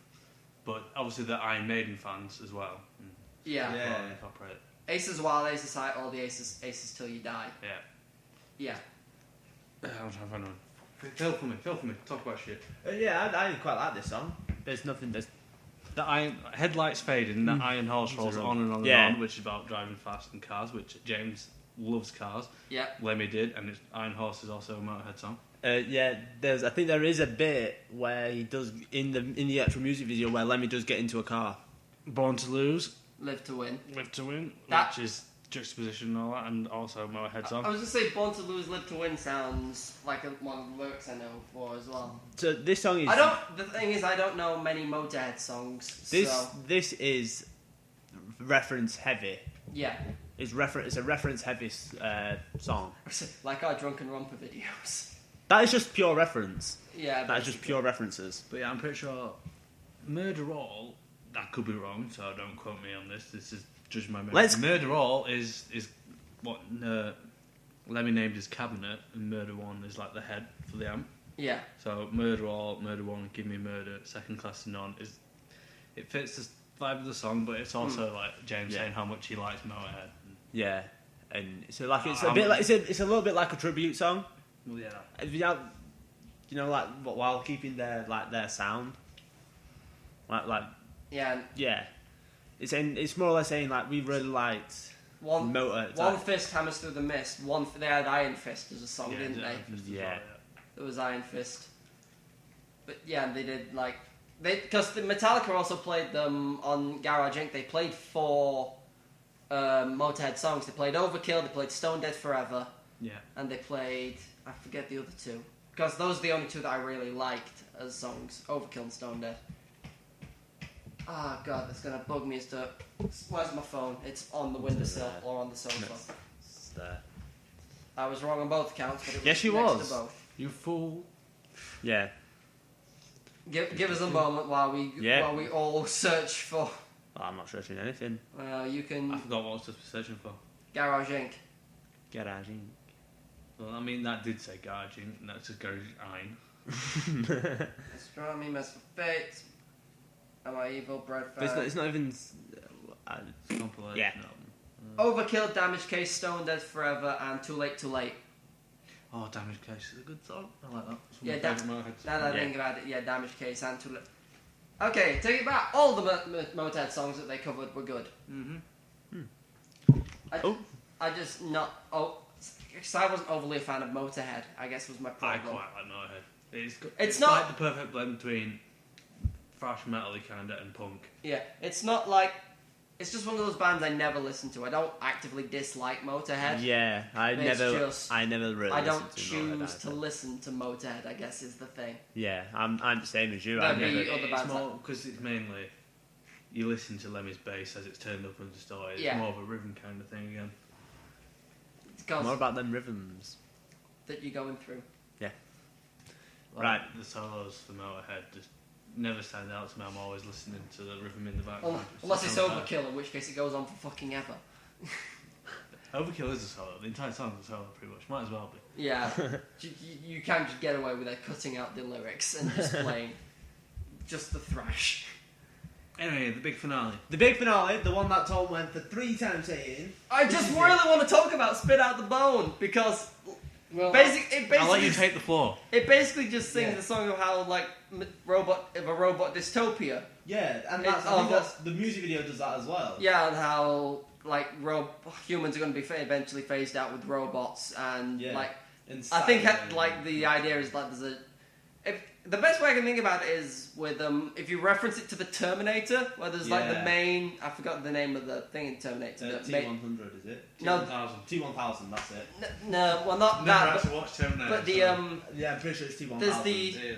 C: But obviously they're Iron Maiden fans as well.
A: Yeah.
B: Yeah.
C: Well, incorporate.
A: Ace is wild, Ace is high, all the aces till you die.
C: Yeah.
A: Yeah.
C: I'm trying to find one. Feel for me. Talk about shit.
B: Yeah, I quite like this song. There's nothing...
C: The iron headlights faded and the iron horse rolls on and on and
B: Yeah.
C: on, which is about driving fast in cars, which James loves cars.
A: Yeah.
C: Lemmy did, and it's Iron Horse is also a Motorhead song.
B: Yeah, I think there is a bit where he does in the actual music video where Lemmy does get into a car.
C: Born to Lose,
A: Live to Win.
C: Live to Win,
A: That-
C: which is juxtaposition and all that, and also a Motorhead song.
A: I was going to say Born to Lose, Live to Win sounds like one of the lyrics I know for as well.
B: So this song is...
A: The thing is, I don't know many Motorhead songs, so...
B: This is reference heavy.
A: Yeah.
B: It's a reference heavy song.
A: Like our Drunken Romper videos.
B: That is just pure reference.
A: Yeah.
B: That is just pure references.
C: But yeah, I'm pretty sure Murder All, that could be wrong, so don't quote me on this. This is judging my memory. Murder All is what Lemmy named his cabinet, and Murder One is like the head for the amp.
A: Yeah.
C: So Murder All, Murder One, Give Me Murder, Second Class to None is it fits the vibe of the song, but it's also like James saying how much he likes Motorhead.
B: Yeah, and so like it's a bit like it's a little bit like a tribute song.
C: Well, yeah.
B: You know, like while keeping their sound. Like
A: Yeah.
B: yeah. It's more or less saying like we really liked Motor.
A: One Fist Hammers Through the Mist. They had Iron Fist as a song, didn't they?
B: Yeah.
A: There was Iron Fist. But yeah, they did because the Metallica also played them on Garage Inc. They played 4 Motorhead songs. They played Overkill. They played Stone Dead Forever.
C: Yeah.
A: And they played, I forget the other 2. Because those are the only 2 that I really liked as songs. Overkill and Stone Dead. Oh god, that's gonna bug me as to... Where's my phone? It's on the windowsill or on the sofa.
B: It's there.
A: I was wrong on both accounts, but it was
B: Yes, you
A: next
B: was.
A: to both.
C: You fool.
B: Yeah.
A: Give us a moment while we all search for...
B: Well, I'm not searching anything.
A: You can...
C: I forgot what I was just searching for.
A: Garage Inc.
B: Garage Inc.
C: Well, I mean, that did say Garage Inc. And that's just Garage Ein.
A: Astronomy, Mess for Fate. Am I Evil, Bread
B: It's not even...
C: It's a compilation
B: Yeah.
C: album.
A: Overkill, Damage Case, Stone Dead Forever, and Too Late, Too Late.
C: Oh, Damage Case is a good song. I like that. It's one
A: Yeah,
C: of my favourite Motorhead
A: Now that I
C: songs.
A: think about it, Damage Case and Too Late. Okay, take it back. All the Motorhead songs that they covered were good.
C: Mm-hmm.
A: I just not... because I wasn't overly a fan of Motorhead, I guess was my
C: I
A: problem.
C: quite like Motorhead.
A: It's
C: like
A: not-
C: the perfect blend between thrash metal-y kinda and punk.
A: Yeah, it's not like... It's just one of those bands I never listen to. I don't actively dislike Motorhead.
B: Yeah, I
A: It's
B: never
A: just-
B: really
A: I don't
B: listened to
A: choose
B: Motorhead
A: to
B: either.
A: listen to Motorhead, I guess is the thing.
B: Yeah, I'm the same as you.
A: There'd
B: I
A: be
B: never...
A: other
C: It's
A: bands
C: more because it's mainly you listen to Lemmy's bass as it's turned up and distorted. It's
A: Yeah.
C: more of a rhythm kind of thing again.
A: It's
B: More
A: because
B: about them rhythms.
A: that you're going through.
C: Like,
B: Right.
C: the solos for Motorhead just never stand out to me. I'm always listening to the rhythm in the background.
A: Unless it's
C: sounds nice.
A: Overkill, in which case it goes on for fucking ever.
C: Overkill is a solo. The entire song is a solo, pretty much. Might as well be.
A: Yeah, you can't just get away with it cutting out the lyrics and just playing just the thrash.
C: Anyway, the big finale.
B: The big finale, the one that Tom went for 3 times saying...
A: I just really want to talk about Spit Out the Bone because
C: Well,
A: I'll
C: let you take the floor.
A: It basically just sings
B: Yeah.
A: the song of how like a robot dystopia.
B: Yeah, and
A: It's
B: I think that's... The music video does that as well.
A: Yeah, and how like humans are going to be eventually phased out with robots, and
B: Yeah.
A: like
B: And
A: I think
B: Saturday-
A: like the idea is like the best way I can think about it is with if you reference it to the Terminator, where there's like the
B: Yeah.
A: main, I forgot the name of the thing in Terminator. the
B: T-100, is it?
A: No.
B: T-1000, that's it.
A: No, well not
C: Never
A: that,
C: actually watched Terminator.
A: but the
B: Yeah, I'm pretty sure it's T-1000.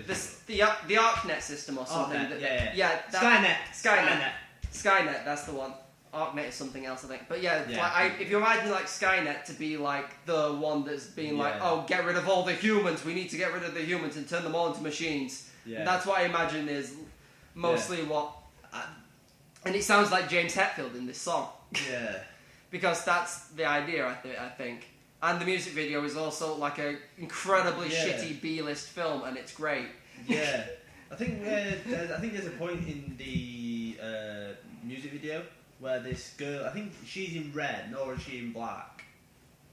A: there's the ArcNet system or something.
B: ArcNet,
A: that-
B: yeah.
A: that-
B: Skynet.
A: Skynet, that's the one. ArcNet is something else, I think. But yeah,
B: Yeah.
A: like, if you imagine like Skynet to be like the one that's being like,
B: Yeah.
A: oh, get rid of all the humans. We need to get rid of the humans and turn them all into machines.
B: Yeah.
A: That's what I imagine is mostly what. And it sounds like James Hetfield in this song
B: Yeah.
A: because that's the idea. I think. And the music video is also like a incredibly
B: Yeah.
A: shitty B-list film, and it's great.
B: Yeah. I think there's a point in the music video where this girl, I think she's in red, nor is she in black.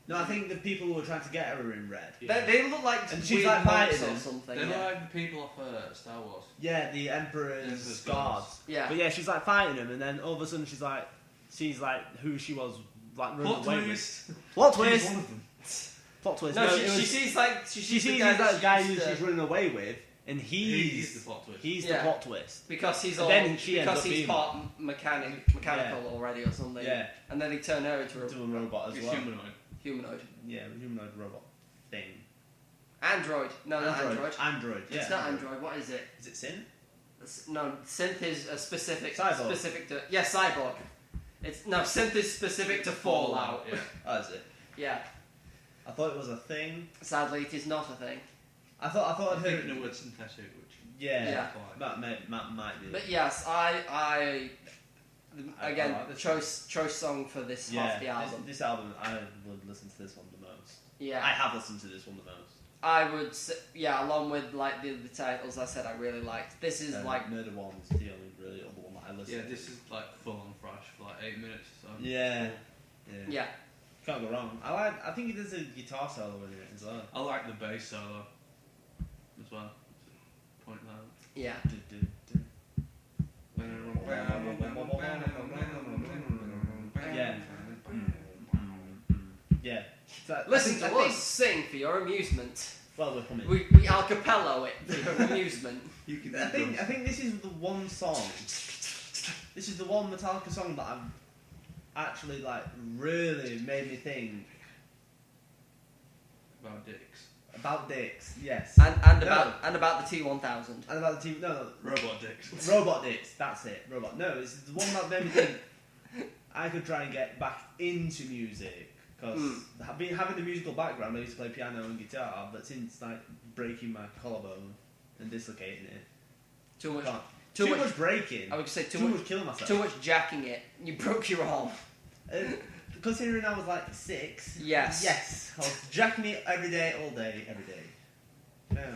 B: No, I think the people who were trying to get her are in red.
C: Yeah.
A: They look like
B: And she's
A: weird
B: like
A: monks
B: fighting
A: or
B: them.
A: something.
D: They're
A: Yeah.
D: like the people off Star Wars.
B: Yeah, the Emperor's
D: Emperor's
B: guards.
A: Yeah.
B: But yeah, she's like fighting him, and then all of a sudden she's like who she was like running
C: Plot
B: away
C: twist.
B: with. Plot
C: She's
B: twist.
C: one of them.
B: Plot twist.
A: No,
B: it
A: she
B: was-
A: sees like
B: she
A: sees
B: sees
A: the
B: that guy who
A: used to-
B: she's running away with, and
C: He's
B: he's
C: the plot twist.
B: he's
A: Yeah.
B: the plot twist.
A: because he's
B: And
A: all
B: then she ends
A: because
B: up
A: he's
B: being
A: part mechanical already or something.
B: Yeah.
A: And then they turn her into
B: To a robot as
C: He's
B: well.
C: humanoid.
A: humanoid.
B: Yeah, a humanoid robot thing.
A: Android. No, not Android.
B: Android. Yeah.
A: It's not Android. What is it?
B: Is it Sin?
A: No, synth is a specific
B: Cyborg.
A: specific to cyborg. It's no synth is specific to Fallout.
D: Yeah.
B: Oh, is it?
A: Yeah.
B: I thought it was a thing.
A: Sadly, it is not a thing.
B: I thought I'd
C: I'm
B: heard
C: thinking
B: it.
C: the word synthetic, which
B: Yeah.
A: Yeah.
B: That might be.
A: But yes, I again
B: I like this
A: choice song for this half the album.
B: This album, I would listen to this one the most.
A: Yeah.
B: I have listened to this one the most.
A: I would say, along with like the titles I said I really liked. This is like
B: Murder One's the only really other one that I listen
C: yeah,
B: to.
C: this is like full on thrash for like 8 minutes. So.
B: Yeah.
A: yeah.
B: Can't go wrong. I think there's a guitar solo in it as well.
C: I like the bass solo as well. Point that out.
A: Yeah.
B: Yeah. Yeah. So,
A: Listen
B: I
A: to
B: think-
A: us sing for your amusement.
B: Well, we're coming.
A: We a cappella it for your amusement.
C: You can
B: I think this is the one song. This is the one Metallica song that I've actually like really made me think
C: about dicks.
B: about dicks. Yes.
A: And
B: No.
A: about the T1000.
B: And about the team. No,
C: Robot dicks.
B: robot dicks. That's it. Robot. No, it's the one that made me think I could try and get back into music because having the musical background, I used to play piano and guitar, but since like breaking my collarbone and dislocating it,
A: Too much.
B: can't.
A: Too
B: Too
A: much.
B: much breaking.
A: I would say
B: too much killing myself.
A: Too much jacking it. You broke your arm.
B: Considering I was like 6.
A: Yes.
B: Yes. I was jacking it every day, all day, every day. Yeah.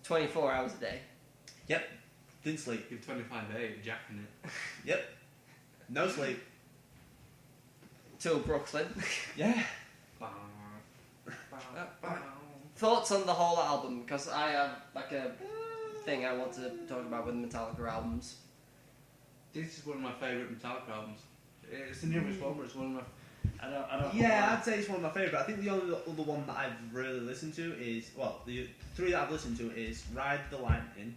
A: 24 hours a day.
B: Yep. Didn't sleep.
C: You're 25-8, jacking it.
B: Yep. No sleep.
A: Till Brooklyn.
B: Yeah.
A: Thoughts on the whole album? Because I have like a thing I want to talk about with Metallica albums.
C: This is one of my favourite Metallica albums. It's the newest one, but it's one of my. I don't.
B: Yeah, I'd say it's one of my favourite. I think the only other one that I've really listened to is, well, the 3 that I've listened to is Ride the Lightning,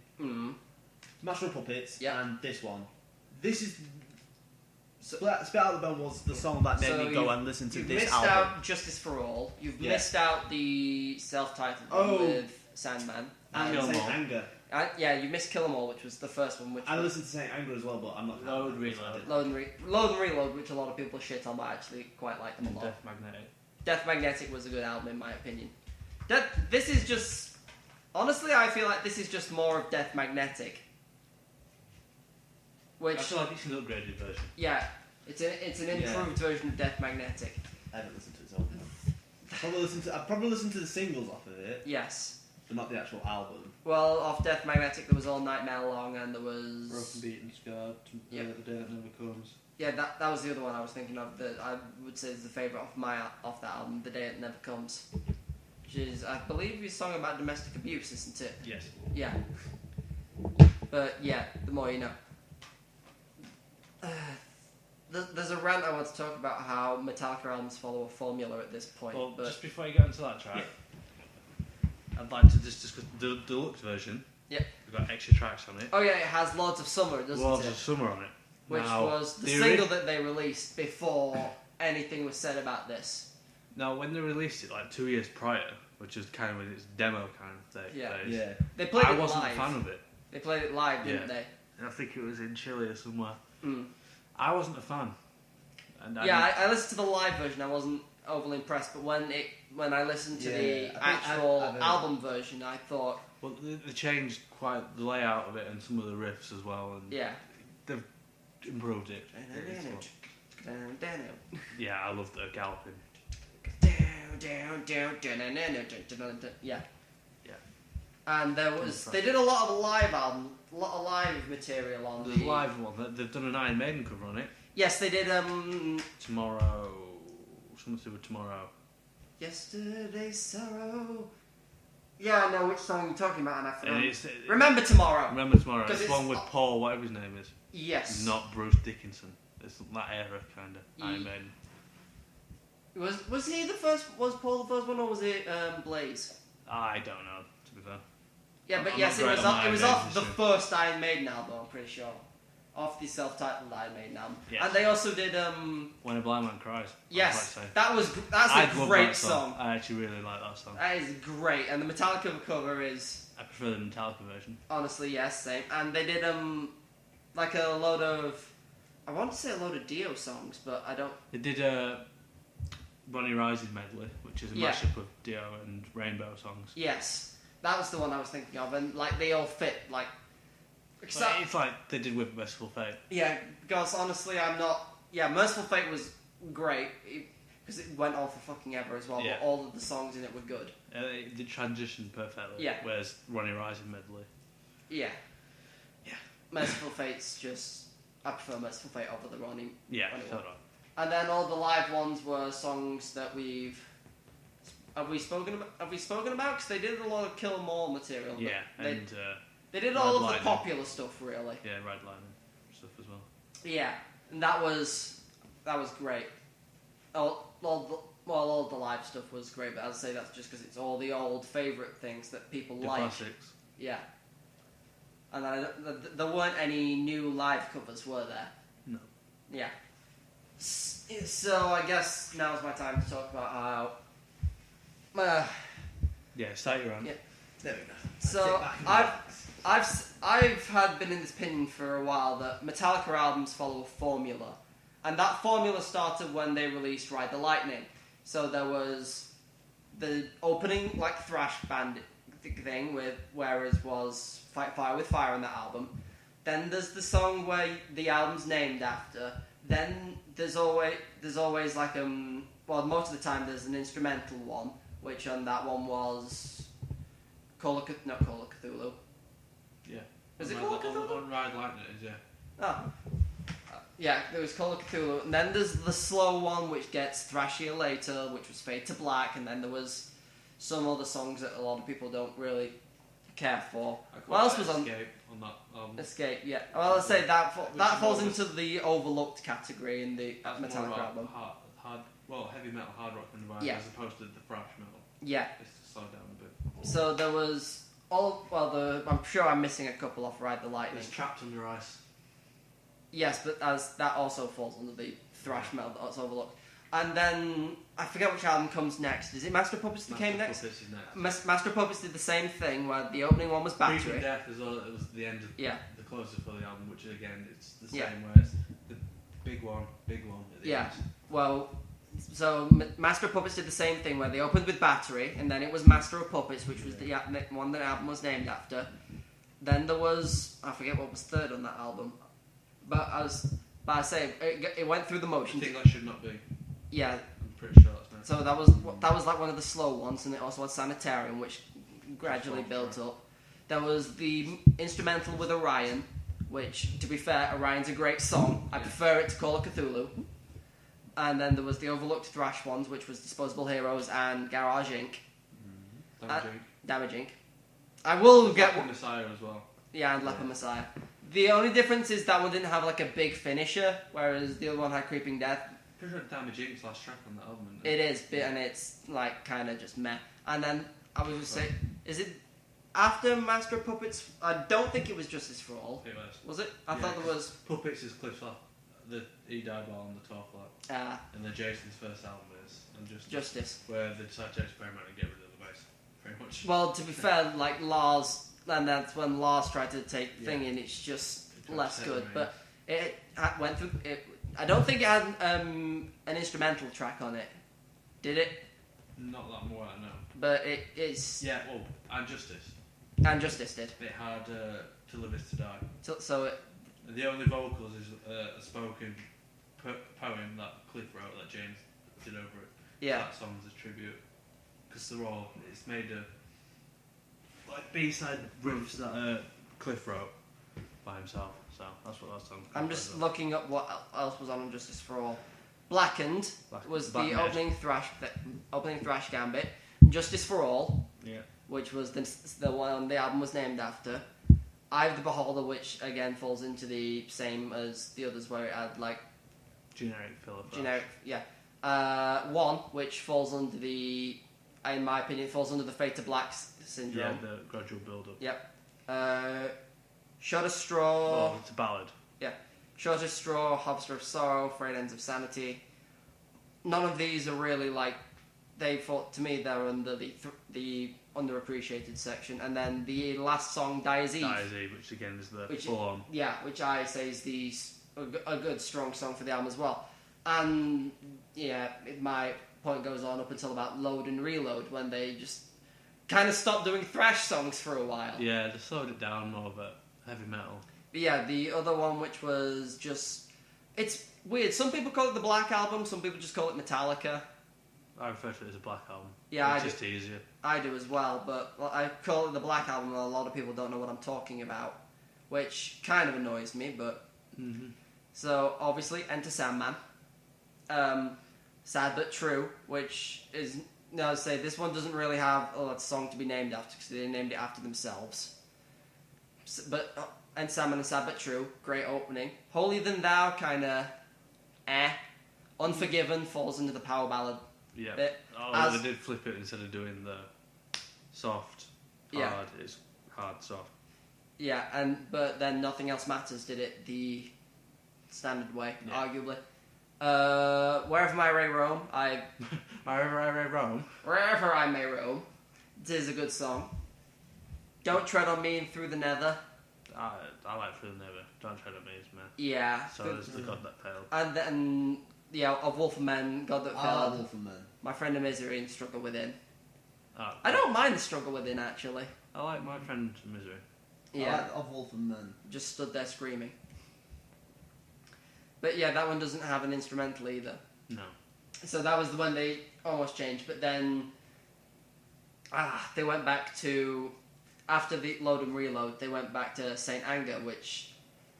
B: Master of Puppets,
A: Yeah.
B: and this one. This is... Spit Out the Bone was the song that made me go and listen to
A: You've
B: this
A: missed
B: album.
A: out Justice for All. You've missed out the self-titled one
B: Oh.
A: with Sandman.
B: And
C: Kill 'Em
B: Saint
C: All.
B: Anger.
A: Yeah, you missed Kill 'Em All, which was the first one. Which
B: I
A: was
B: listened to Saint Anger as well, but I'm not...
C: Load, Reload.
A: Load and Reload, which a lot of people shit on, but I actually quite like them a lot.
C: Death Magnetic.
A: Death Magnetic was a good album in my opinion. This is just... Honestly, I feel like this is just more of Death Magnetic. Which...
C: I feel like it's an upgraded version.
A: Yeah, it's an improved version of Death Magnetic.
B: I haven't listened to it, so I've probably listened to the singles off of it,
A: Yes.
B: but not the actual album.
A: Well, off Death Magnetic there was All Nightmare Long and there was...
C: Broken, Beaten, Scarred, The Day That Never Comes.
A: Yeah, that was the other one I was thinking of that I would say is the favourite off that album, The Day It Never Comes. Which is, I believe, a song about domestic abuse, isn't it?
C: Yes.
A: Yeah. But yeah, the more you know. There's a rant I want to talk about how Metallica albums follow a formula at this point.
C: Well,
A: but
C: just before you get into that track, I'd like to just discuss the deluxe version.
A: Yep.
C: We've got extra tracks on it.
A: oh yeah, it has Lords of Summer, doesn't
C: Loads
A: it?
C: of summer on it.
A: Which
C: Now,
A: was the
C: the
A: single that they released before anything was said about this.
C: Now, when they released it, like 2 years prior, which was kind of in its demo kind of thing,
A: Yeah.
C: phase,
B: Yeah.
A: They played
C: I
A: it
C: wasn't
A: live.
C: a fan of it.
A: They played it live, didn't
C: Yeah.
A: they?
C: And I think it was in Chile or somewhere.
A: Mm.
C: I wasn't a fan. And
A: I listened to the live version. I wasn't overly impressed, but when I listened to the
B: Yeah,
A: actual
B: I've heard
A: album version, I thought,
C: well, they changed quite the layout of it and some of the riffs as well, and
A: yeah.
C: they've improved it. Yeah, I love the galloping.
A: Yeah.
C: Yeah.
A: And they did a lot of live material on
C: The live one, they've done an Iron Maiden cover on it.
A: Yes, they did.
C: Tomorrow, something to do with Tomorrow.
A: Yesterday's Sorrow. Yeah, I know which song you're talking about, and I forgot.
C: And it's,
A: Remember Tomorrow.
C: Remember Tomorrow.
A: 'Cause
C: It's
A: it's-
C: one with Paul, whatever his name is.
A: Yes.
C: Not Bruce Dickinson. It's that era kind of Iron Maiden.
A: Was he the first? Was Paul the first one, or was it Blaze?
C: I don't know, to be fair.
A: Yeah, but
C: I'm
A: yes,
C: not
A: it
C: great
A: was.
C: on
A: It was
C: Iron
A: off
C: Maiden
A: the
C: history.
A: first Iron Maiden album. I'm pretty sure. Off the self-titled Iron Maiden album.
C: Yes.
A: And they also did.
C: When a Blind Man Cries.
A: Yes,
C: I'd like to say.
A: that's
C: I
A: a
C: love
A: great
C: that
A: song.
C: I actually really like that song.
A: That is great, and the Metallica cover is
C: I prefer the Metallica version.
A: honestly yes, same. And they did like a load of. I want to say a load of Dio songs, but I don't.
C: They did Ronnie Rice's medley, which is a
A: Yeah.
C: mashup of Dio and Rainbow songs.
A: Yes, that was the one I was thinking of, and like they all fit like.
C: But it's like they did with Merciful Fate.
A: Yeah, because honestly, I'm not. Yeah, Merciful Fate was great because it went on for fucking ever as well.
C: Yeah.
A: But all of the songs in it were good.
C: It did transition perfectly.
A: Yeah.
C: Whereas Ronnie Rice's medley.
A: Yeah.
C: Yeah.
A: Merciful Fate's just. I prefer Merciful Fate over the Ronnie.
C: Yeah,
A: Ronnie
C: so
A: one.
C: do
A: And then all the live ones were songs that we've. Have we spoken about? Because they did a lot of Kill 'Em All material.
C: I. Yeah,
A: They,
C: and
A: they did all of
C: Red
A: the
C: Lightning.
A: popular stuff, really.
C: yeah, Red Line and stuff as well.
A: Yeah, and that was that was great. All the live stuff was great, but as I say, that's just because it's all the old favourite things that people
C: The
A: like.
C: classics.
A: Yeah. And then there weren't any new live covers, were there?
C: No.
A: Yeah. So I guess now's my time to talk about how.
C: Yeah, start your own.
A: Yeah.
B: There we go.
A: So I've had been in this opinion for a while that Metallica albums follow a formula, and that formula started when they released Ride the Lightning. So there was the opening like thrash band thing with whereas was Fight Fire with Fire on that album. Then there's the song where the album's named after. Then there's always like most of the time there's an instrumental one, which on that one was not Call of Cthulhu.
C: Yeah.
A: Was it Call of Cthulhu?
C: On Ride Lightning, yeah.
A: Oh. Yeah, there was Call of Cthulhu, and then there's the slow one which gets thrashier later, which was Fade to Black, and then there was some other songs that a lot of people don't really care for. What else was on?
C: Escape on that album.
A: Escape, yeah. Well, I'll say that falls into the overlooked category in the
C: That's
A: Metallica
C: more
A: album.
C: Heavy metal, hard rock environment
A: Yeah.
C: as opposed to the thrash metal.
A: Yeah.
C: It's to slow down a bit.
A: So there was I'm sure I'm missing a couple off Ride the Lightning.
C: It's Trapped Under Ice.
A: Yes, but as that also falls under the thrash metal that's overlooked. And then I forget which album comes next. Is it Master of Puppets that came next?
C: Puppets is next.
A: Master of Puppets did the same thing where the opening one was Battery.
C: Creeping Death as well. It was the end of
A: Yeah.
C: the closer for the album, which again it's the same
A: Yeah.
C: where it's the big one at the
A: Yeah.
C: end.
A: Well, so Master of Puppets did the same thing where they opened with Battery, and then it was Master of Puppets, which was the one that the album was named after. Then there was I forget what was third on that album, but I say it went through the
C: I
A: motions.
C: think that should not be.
A: Yeah.
C: I'm pretty sure that's next.
A: So that was like one of the slow ones, and it also had Sanitarium, which gradually built up. There was the instrumental with Orion, which, to be fair, Orion's a great song. I prefer it to Call of Cthulhu. And then there was the overlooked thrash ones, which was Disposable Heroes and Garage Inc. Damage Inc. I will get
C: Leper Messiah as well.
A: Yeah, and Leper Messiah. The only difference is that one didn't have like a big finisher, whereas the other one had Creeping Death.
C: Pretty sure Damage Inc.'s last track on that album. Isn't
A: It is, and it's like kind of just meh. And then I was just say, is it after Master of Puppets? I don't think it was Justice for All.
C: It was.
A: Was it? I thought there was.
C: Puppets is Cliff's off. He died while on the tour flight. And then Jason's first album is
A: Justice.
C: where they decided to experiment and get rid of the bass. Very much.
A: Well, to be fair, like Lars, and that's when Lars tried to take thing in. It's just less good, but it went through. I don't think it had an instrumental track on it. Did it?
C: Not that more I know.
A: But it is.
C: Yeah, well, and Justice.
A: And Justice did.
C: It had To Live Is To Die.
A: So it.
C: The only vocals is a spoken poem that Cliff wrote that James did over it.
A: Yeah.
C: That song's a tribute. Because it's made of like B-side riffs that Cliff wrote by himself. So that's what that song.
A: I'm just looking up what else was on Justice for All. Blackened was the opening thrash gambit. Justice for All, which was the one the album was named after. Eye of the Beholder, which again falls into the same as the others, where it had like
C: generic filler.
A: One, which falls under in my opinion, falls under the Fade to Black syndrome.
C: Yeah, the gradual build-up.
A: Yep. Shot of Straw.
C: Well, it's a ballad.
A: Yeah. Shot of Straw, Harvester of Sorrow, Frayed Ends of Sanity. None of these are really like to me they're under the underappreciated section, and then the last song, Die As Eve.
C: Die As Eve, which again is the full-on.
A: Yeah, which I say is a good strong song for the album as well. And my point goes on up until about Load and Reload, when they just kind of stopped doing thrash songs for a while.
C: Yeah, they slowed it down more of a heavy metal.
A: But yeah, the other one, which was just, it's weird. Some people call it the Black Album, some people just call it Metallica.
C: I refer to it as a Black Album.
A: Yeah,
C: it's just easier.
A: I do as well, but I call it the Black Album, and a lot of people don't know what I'm talking about, which kind of annoys me, but...
C: Mm-hmm.
A: So, obviously, Enter Sandman. Sad But True, which is... No, say this one doesn't really have a song to be named after, because they named it after themselves. But Enter Sandman and Sad But True, great opening. Holier Than Thou, kind of... Unforgiven falls into the power ballad
C: Yeah.
A: bit.
C: Oh, they did flip it instead of doing the soft, hard. It's hard, soft.
A: Yeah, but then Nothing Else Matters did it the standard way, arguably. Wherever I May Roam, Wherever I May Roam, it is a good song. Don't Tread on Me and Through the Nether.
C: I like Through the Nether. Don't Tread on Me is man.
A: Yeah.
C: So there's the God That Failed.
A: And then, Of Wolf and Men, God That Failed.
E: Wolf and Men.
A: My Friend of Misery and Struggle Within.
C: Oh,
A: I don't mind the Struggle Within, actually.
C: I like My Friend Misery.
A: Yeah.
E: I like Of Wolf and Men.
A: Just stood there screaming. But yeah, that one doesn't have an instrumental either.
C: No.
A: So that was the one they almost changed, but then they went back to, after the Load and Reload, they went back to Saint Anger, which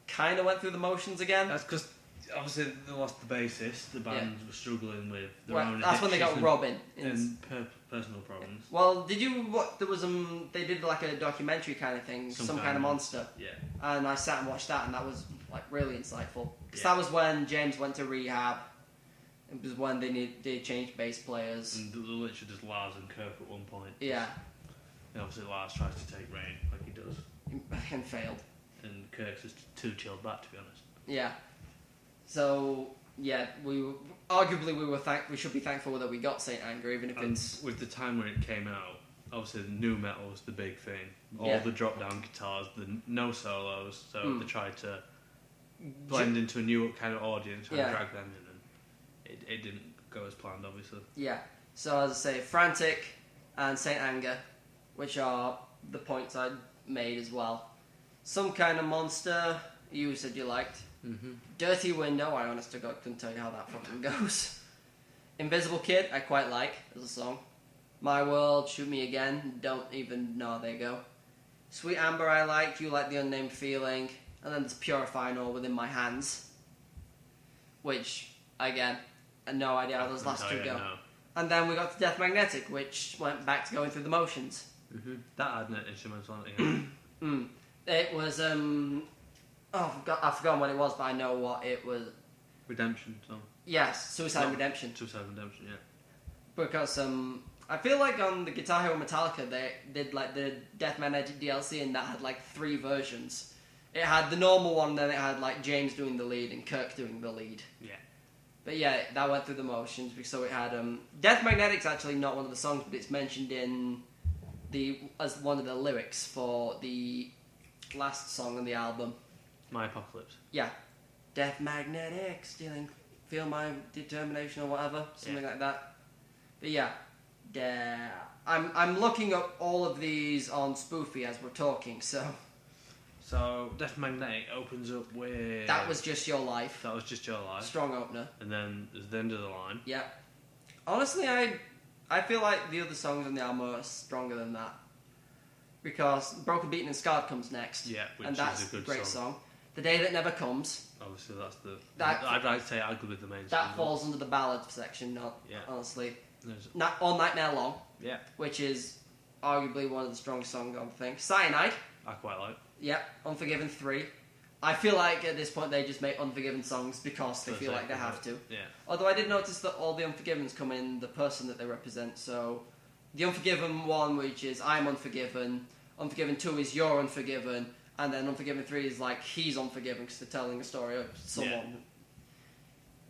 A: kind of went through the motions again.
C: That's because obviously they lost the bassist. The band were struggling with their own
A: that's when they got
C: addictions
A: Robin.
C: and personal problems.
A: Well, did you? There was they did like a documentary kind of thing, some kind of monster.
C: Yeah.
A: And I sat and watched that, and that was like really insightful. Because
C: Yeah.
A: that was when James went to rehab. It was when they changed bass players.
C: And they're literally just Lars and Kirk at one point.
A: Yeah,
C: And obviously Lars tries to take Rain like he does,
A: and failed.
C: and Kirk's just too chilled back, to be honest.
A: Yeah. So yeah, we should be thankful that we got Saint Anger, even if
C: And
A: it's
C: with the time when it came out, obviously the new metal was the big thing. All
A: Yeah.
C: the drop down guitars, the no solos, so
A: Mm.
C: they tried to blend into a new kind of audience and
A: Yeah.
C: drag them in, and it didn't go as planned, obviously.
A: yeah. So as I say, Frantic and Saint Anger, which are the points I made as well. Some Kind of Monster, you said you liked.
C: Mm-hmm.
A: Dirty Window, I honest to God couldn't tell you how that fucking goes. Invisible Kid, I quite like as a song. My World, Shoot Me Again, don't even know, there you go. Sweet Amber I liked, You Like the Unnamed Feeling, and then there's Purifying All Within My Hands, which, again, I had no idea how those last two go.
C: No.
A: And then we got to Death Magnetic, which went back to going through the motions.
C: Mm-hmm. That had an instrumental on it.
A: It was, I've forgotten what it was, but I know what it was.
C: Redemption song.
A: Yes, Suicide Redemption.
C: Suicide Redemption, yeah.
A: Because I feel like on the Guitar Hero Metallica they did like the Death Magnetic DLC, and that had like 3 versions. It had the normal one, then it had like James doing the lead and Kirk doing the lead.
C: Yeah.
A: But yeah, that went through the motions. So it had Death Magnetic's actually not one of the songs, but it's mentioned in as one of the lyrics for the last song on the album.
C: My Apocalypse.
A: Yeah, Death Magnetic, stealing, feel my determination or whatever, something like that. But yeah, I'm looking up all of these on Spoofy as we're talking.
C: So Death Magnetic opens up with
A: That Was Just Your Life.
C: That Was Just Your Life.
A: Strong opener.
C: And then there's the end of the line.
A: Yeah. Honestly, I feel like the other songs on the album are stronger than that. Because Broken, Beaten and Scarred comes next.
C: Yeah, which
A: and that's
C: is a good
A: great
C: song.
A: The Day That Never Comes.
C: Obviously, that's
A: That-
C: I'd like to say arguably the main
A: That
C: song.
A: falls under the ballad section,
C: Yeah.
A: honestly.
C: There's-
A: All Nightmare Long,
C: Yeah,
A: which is arguably one of the strongest songs on the thing. Cyanide.
C: I quite like.
A: Yep. Unforgiven 3. I feel like at this point they just make Unforgiven songs because they
C: For the
A: feel like
C: sake
A: they
C: of
A: have
C: it.
A: to.
C: Yeah.
A: Although I did notice that all the Unforgivens come in the person that they represent. So the Unforgiven 1, which is I'm Unforgiven. Unforgiven 2 is You're Unforgiven. And then Unforgiven 3 is like he's unforgiven because they're telling a story of someone.
C: Yeah.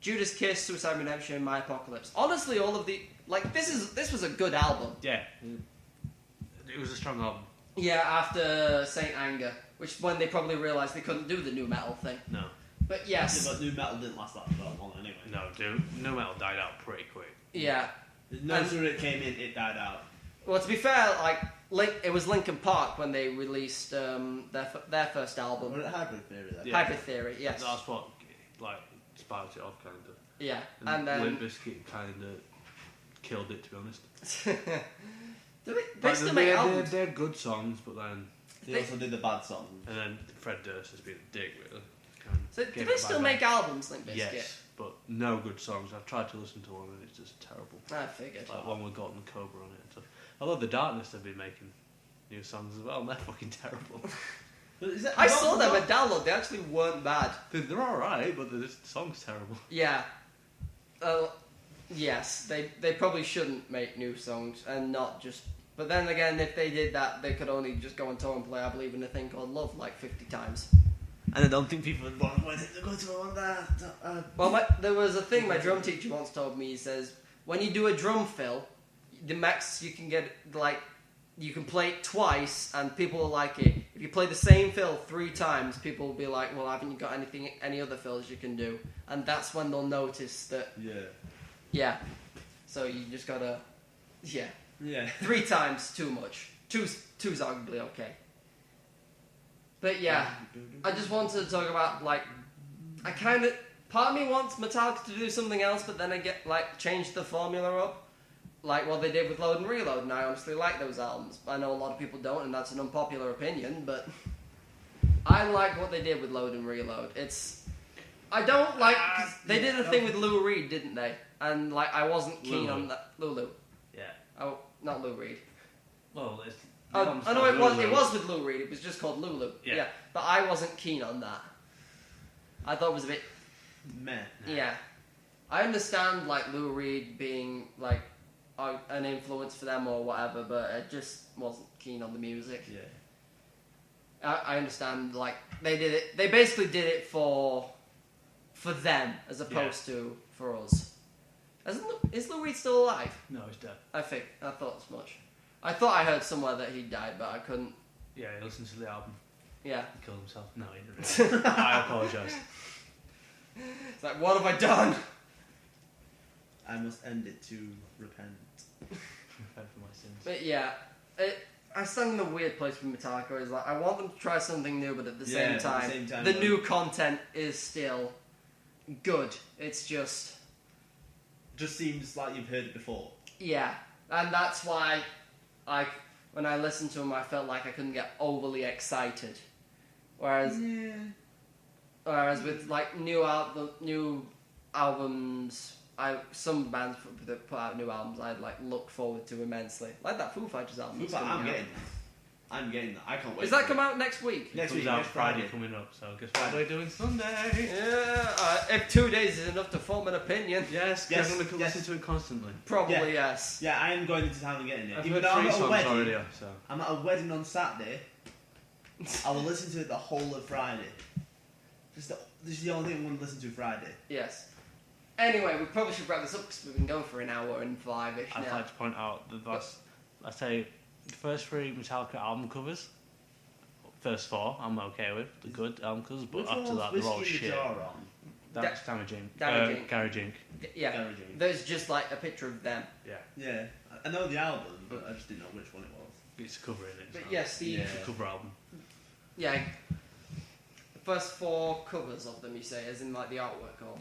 A: Judas Kiss, Suicide Redemption, My Apocalypse. Honestly, all of the this was a good album.
C: Yeah. It was a strong album.
A: Yeah, after Saint Anger, which when they probably realised they couldn't do the new metal thing.
C: No.
A: But yes,
B: But new metal didn't last that long anyway.
C: No, dude. No metal died out pretty quick.
A: yeah.
B: No sooner it came in, it died out.
A: Well, to be fair, it was Linkin Park when they released their first album,
E: Was it Hybrid Theory then?
C: Yeah.
A: Hybrid Theory. Yes.
C: That's what sparked it off, kind of.
A: Yeah,
C: And
A: and then
C: Limp Bizkit kind of killed it, to be honest.
A: do they still make albums?
C: They're good songs, but then
E: They also did the bad songs.
C: and then Fred Durst has been a dick, really. Kind of
A: So, do
C: gave
A: they
C: it a
A: still
C: bad
A: make
C: name.
A: albums, Limp Bizkit?
C: Yes, but no good songs. I've tried to listen to one and it's just terrible.
A: I figured.
C: Like one with Golden Cobra on it and stuff. Although The Darkness have been making new songs as well, and they're fucking terrible.
A: I saw them at Download. They actually weren't bad.
C: They're alright, but the song's terrible.
A: Yeah. Yes, they probably shouldn't make new songs and not just. But then again, if they did that, they could only just go on tour and play I Believe in a Thing Called Love like 50 times.
B: And I don't think people would want to go to one that.
A: Well, there was a thing my drum teacher once told me. He says, when you do a drum fill, the max you can get, like, you can play it twice and people will like it. If you play the same fill 3 times, people will be like, well, haven't you got any other fills you can do? And that's when they'll notice that, yeah. So you just gotta, yeah. 3 times, too much. Two's arguably okay. But yeah, I just wanted to talk about, like, part of me wants Metallica to do something else, but then I get, like, change the formula up. Like what they did with Load and Reload, and I honestly like those albums. I know a lot of people don't, and that's an unpopular opinion, but I like what they did with Load and Reload. I don't like, cause they did a thing with Lou Reed, didn't they? And, like, I wasn't keen on that. Lulu.
C: Yeah.
A: Oh, not Lou Reed.
C: Well, it's...
A: I know it was with Lou Reed, it was just called Lulu.
C: Yeah.
A: But I wasn't keen on that. I thought it was a bit...
B: Meh.
A: Yeah. I understand, like, Lou Reed being, like, an influence for them or whatever, but I just wasn't keen on the music.
B: Yeah.
A: I understand, like, they basically did it for them, as opposed to for us. Is Lou Reed still alive?
C: No, he's dead.
A: I thought as much. I thought I heard somewhere that he died, but I couldn't.
C: Yeah, he listened to the album.
A: Yeah.
C: He killed himself. No, he didn't. I apologise.
A: It's like, what have I done?
E: I must end it to repent.
C: Repent for my sins.
A: But yeah, I stand in a weird place with Metallica. Is like, I want them to try something new, but at the same time, the new content is still good. It's just
E: seems like you've heard it before.
A: Yeah, and that's why when I listened to them, I felt like I couldn't get overly excited. Whereas with like new albums, some bands that put out new albums, I'd like look forward to immensely. Like that Foo Fighters album.
E: I'm getting that. I can't wait.
A: Does that come out next week?
C: Next week, Friday coming up. So guess what we're doing Sunday?
A: Yeah, if 2 days is enough to form an opinion.
C: Yes, Kevin can listen to it constantly.
A: Probably yes.
E: Yeah, I am going into town and getting it.
C: I've
E: Even
C: heard
E: though
C: 3 songs already. So
E: I'm at a wedding on Saturday. I will listen to it the whole of Friday. This is the only thing I'm going to listen to Friday.
A: Yes. Anyway, we probably should wrap this up because we've been going for an hour and 5-ish now.
C: I'd like to point out that I say the first 3 Metallica album covers, first 4 I'm okay with, the good album covers, but after that they're all shit. That's Damage Inc. Garage Inc.
A: Yeah,
E: Garage Inc.
A: There's just like a picture of them.
E: Yeah, I know the album, but I just didn't know which one it was.
C: It's a cover in it.
A: But yes,
C: it's a cover album.
A: Yeah, the first 4 covers of them, you say, as in like the artwork or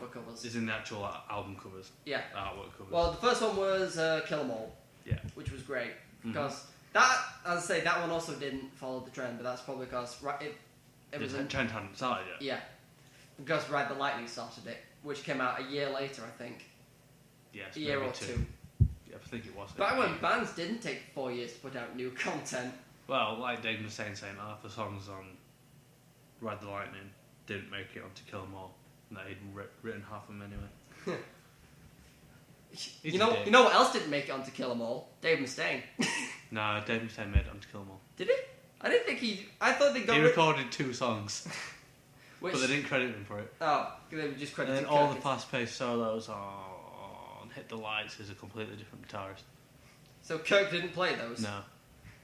A: covers.
C: Is in the actual album covers.
A: Yeah,
C: artwork covers.
A: Well, the first one was Kill 'Em All.
C: Yeah,
A: which was great because that, as I say, that one also didn't follow the trend, but that's probably because it was
C: the trend hadn't started yet.
A: Yeah, because Ride the Lightning started it, which came out a year later, I think.
C: Yes,
A: a year or 2.
C: Yeah, I think it was.
A: Back when bands didn't take 4 years to put out new content.
C: Well, like Dave was saying half the songs on Ride the Lightning didn't make it onto Kill 'Em All, and that he'd written half of them anyway.
A: You know what else didn't make it onto Kill 'Em All? Dave Mustaine.
C: No, Dave Mustaine made it onto Kill 'Em All.
A: Did he? I didn't think I thought they got.
C: He recorded 2 songs,
A: but
C: they didn't credit him for it.
A: Oh, they were just credited.
C: And then all the fast-paced solos on Hit the Lights is a completely different guitarist.
A: So Kirk didn't play those.
C: No.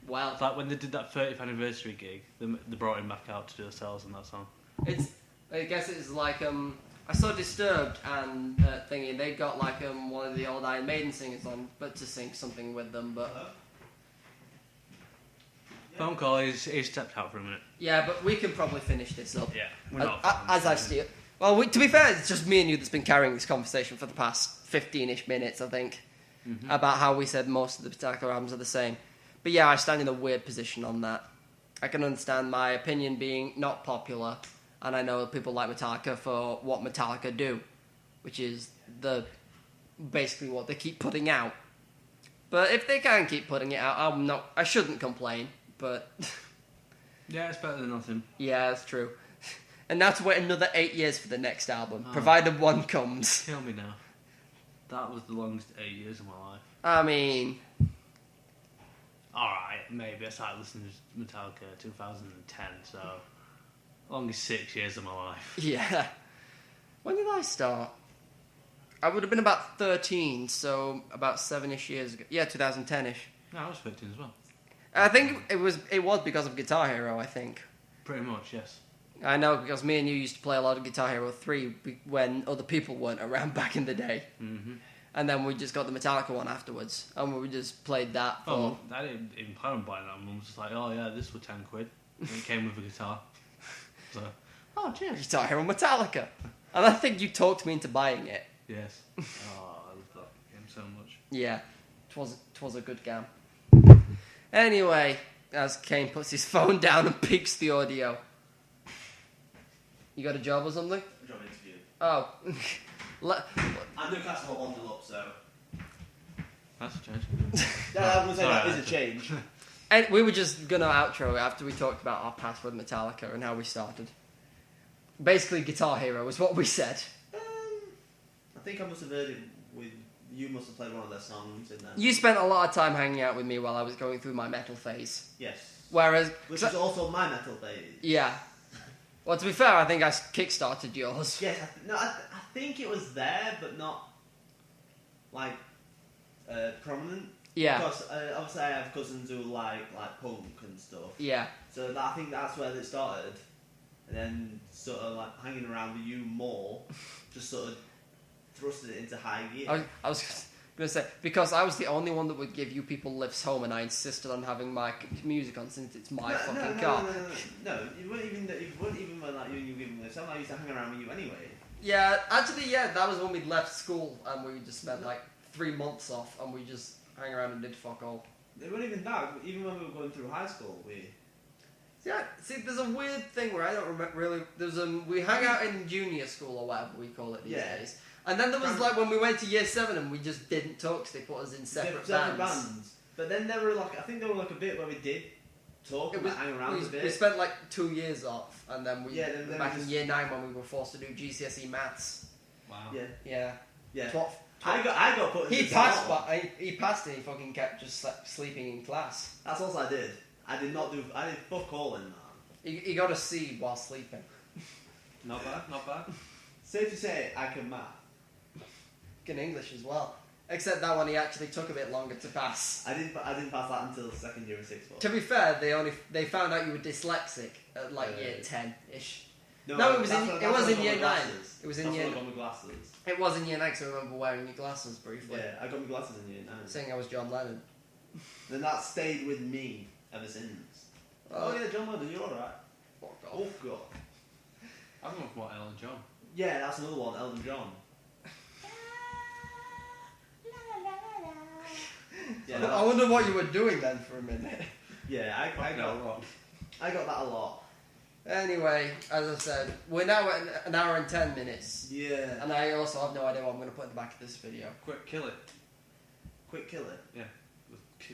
A: Wow.
C: It's like when they did that 30th anniversary gig, they brought him back out to do the solos on that song.
A: I guess it's like I saw Disturbed and thingy. They got like one of the old Iron Maiden singers on, but to sing something with them. But
C: phone call. He stepped out for a minute.
A: Yeah, but we can probably finish this up.
C: Yeah, we're not.
A: As I see it. Well, to be fair, it's just me and you that's been carrying this conversation for the past 15-ish minutes, I think, about how we said most of the Metallica albums are the same. But yeah, I stand in a weird position on that. I can understand my opinion being not popular. And I know people like Metallica for what Metallica do, which is basically what they keep putting out. But if they can keep putting it out, I shouldn't complain. But
C: yeah, it's better than nothing.
A: Yeah, that's true. And now to wait another 8 years for the next album,
C: Oh.
A: provided one comes.
C: Kill me now. That was the longest 8 years of my life.
A: I mean,
C: Alright, maybe I started listening to Metallica 2010, so longest 6 years of my life.
A: yeah. When did I start? I would have been about 13, so about 7-ish years ago. Yeah, 2010-ish.
C: No, I was 15 as well.
A: I think it was because of Guitar Hero, I think.
C: Pretty much, yes.
A: I know, because me and you used to play a lot of Guitar Hero 3 when other people weren't around back in the day.
C: Mm-hmm.
A: And then we just got the Metallica one afterwards, and we just played that for...
C: Oh, I didn't even plan on buying that. Mum was just like, oh yeah, this was 10 quid. And it came with a guitar. So, oh, cheers.
A: Guitar Hero Metallica. And I think you talked me into buying it.
C: Yes. Oh, I love that game so much.
A: Yeah, it was a good game. Anyway, as Kane puts his phone down and peaks the audio. You got a job or something?
E: Job interview.
A: Oh.
E: I'm Newcastle are 1-0 up, so.
C: That's a change.
E: Yeah, I was going to say
C: Sorry,
E: that is a change.
A: And we were just gonna outro after we talked about our past with Metallica and how we started. Basically, Guitar Hero is what we said.
E: I think I must have heard it with. You must have played one of their songs in there.
A: You spent a lot of time hanging out with me while I was going through my metal phase.
E: Yes.
A: Whereas,
E: Which is also my metal phase.
A: yeah. Well, to be fair, I think I kickstarted yours.
E: Yes, I think it was there, but not like prominent.
A: Yeah.
E: Because obviously I have cousins who like punk and stuff.
A: Yeah.
E: So I think that's where it started, and then sort of like hanging around with you more, just sort of thrusted it into high gear.
A: I was gonna say, because I was the only one that would give you people lifts home, and I insisted on having my music on since it's my fucking car.
E: No, you weren't even when like you giving this. I used to hang around with you anyway.
A: Yeah, actually, yeah, that was when we left school and we just spent like 3 months off and we just hang around and did fuck all.
E: It wasn't even that. Even when we were going through high school,
A: Yeah, see, there's a weird thing where I don't remember really. We hang out in junior school or whatever we call it these days. And then there was like when we went to year 7 and we just didn't talk because they put us in separate bands.
E: But then there were like, I think there were like a bit where we did talk and hang around a bit.
A: We spent like 2 years off and then we
E: then
A: back
E: we
A: in year 9 when we were forced to do GCSE maths.
C: Wow.
A: Yeah.
E: Yeah.
A: I
E: got put.
A: He passed, but he passed and he fucking kept just sleeping in class.
E: That's all I did. I did fuck all in that.
A: He got a C while sleeping.
C: Not bad, not bad.
E: Safe to say, I can math.
A: In English as well. Except that one he actually took a bit longer to pass.
E: I didn't pass that until second year of sixth form.
A: To be fair, they found out you were dyslexic at like year 10-ish. No, it was in year 9. It was in year.
E: I got my glasses.
A: It was in year 9 because I remember wearing your glasses briefly.
E: Yeah, I got my glasses in year 9.
A: Saying I was John Lennon.
E: Then that stayed with me ever since. Oh yeah, John Lennon, you're alright.
A: Fuck off.
E: Oh god.
C: I'm going for Elton John.
E: Yeah, that's another one, Elton John. Yeah,
A: I wonder what you were doing then for a minute.
E: Yeah, I got that a lot.
A: Anyway, as I said, we're now at an hour and 10 minutes.
E: Yeah.
A: And I also have no idea what I'm going to put at the back of this video.
C: Quick, kill it.
E: Quick kill it.
C: Yeah.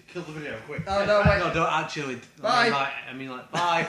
C: Kill the video, quick.
A: Oh, no, wait.
C: No, don't actually.
A: Bye.
C: I mean, like, bye.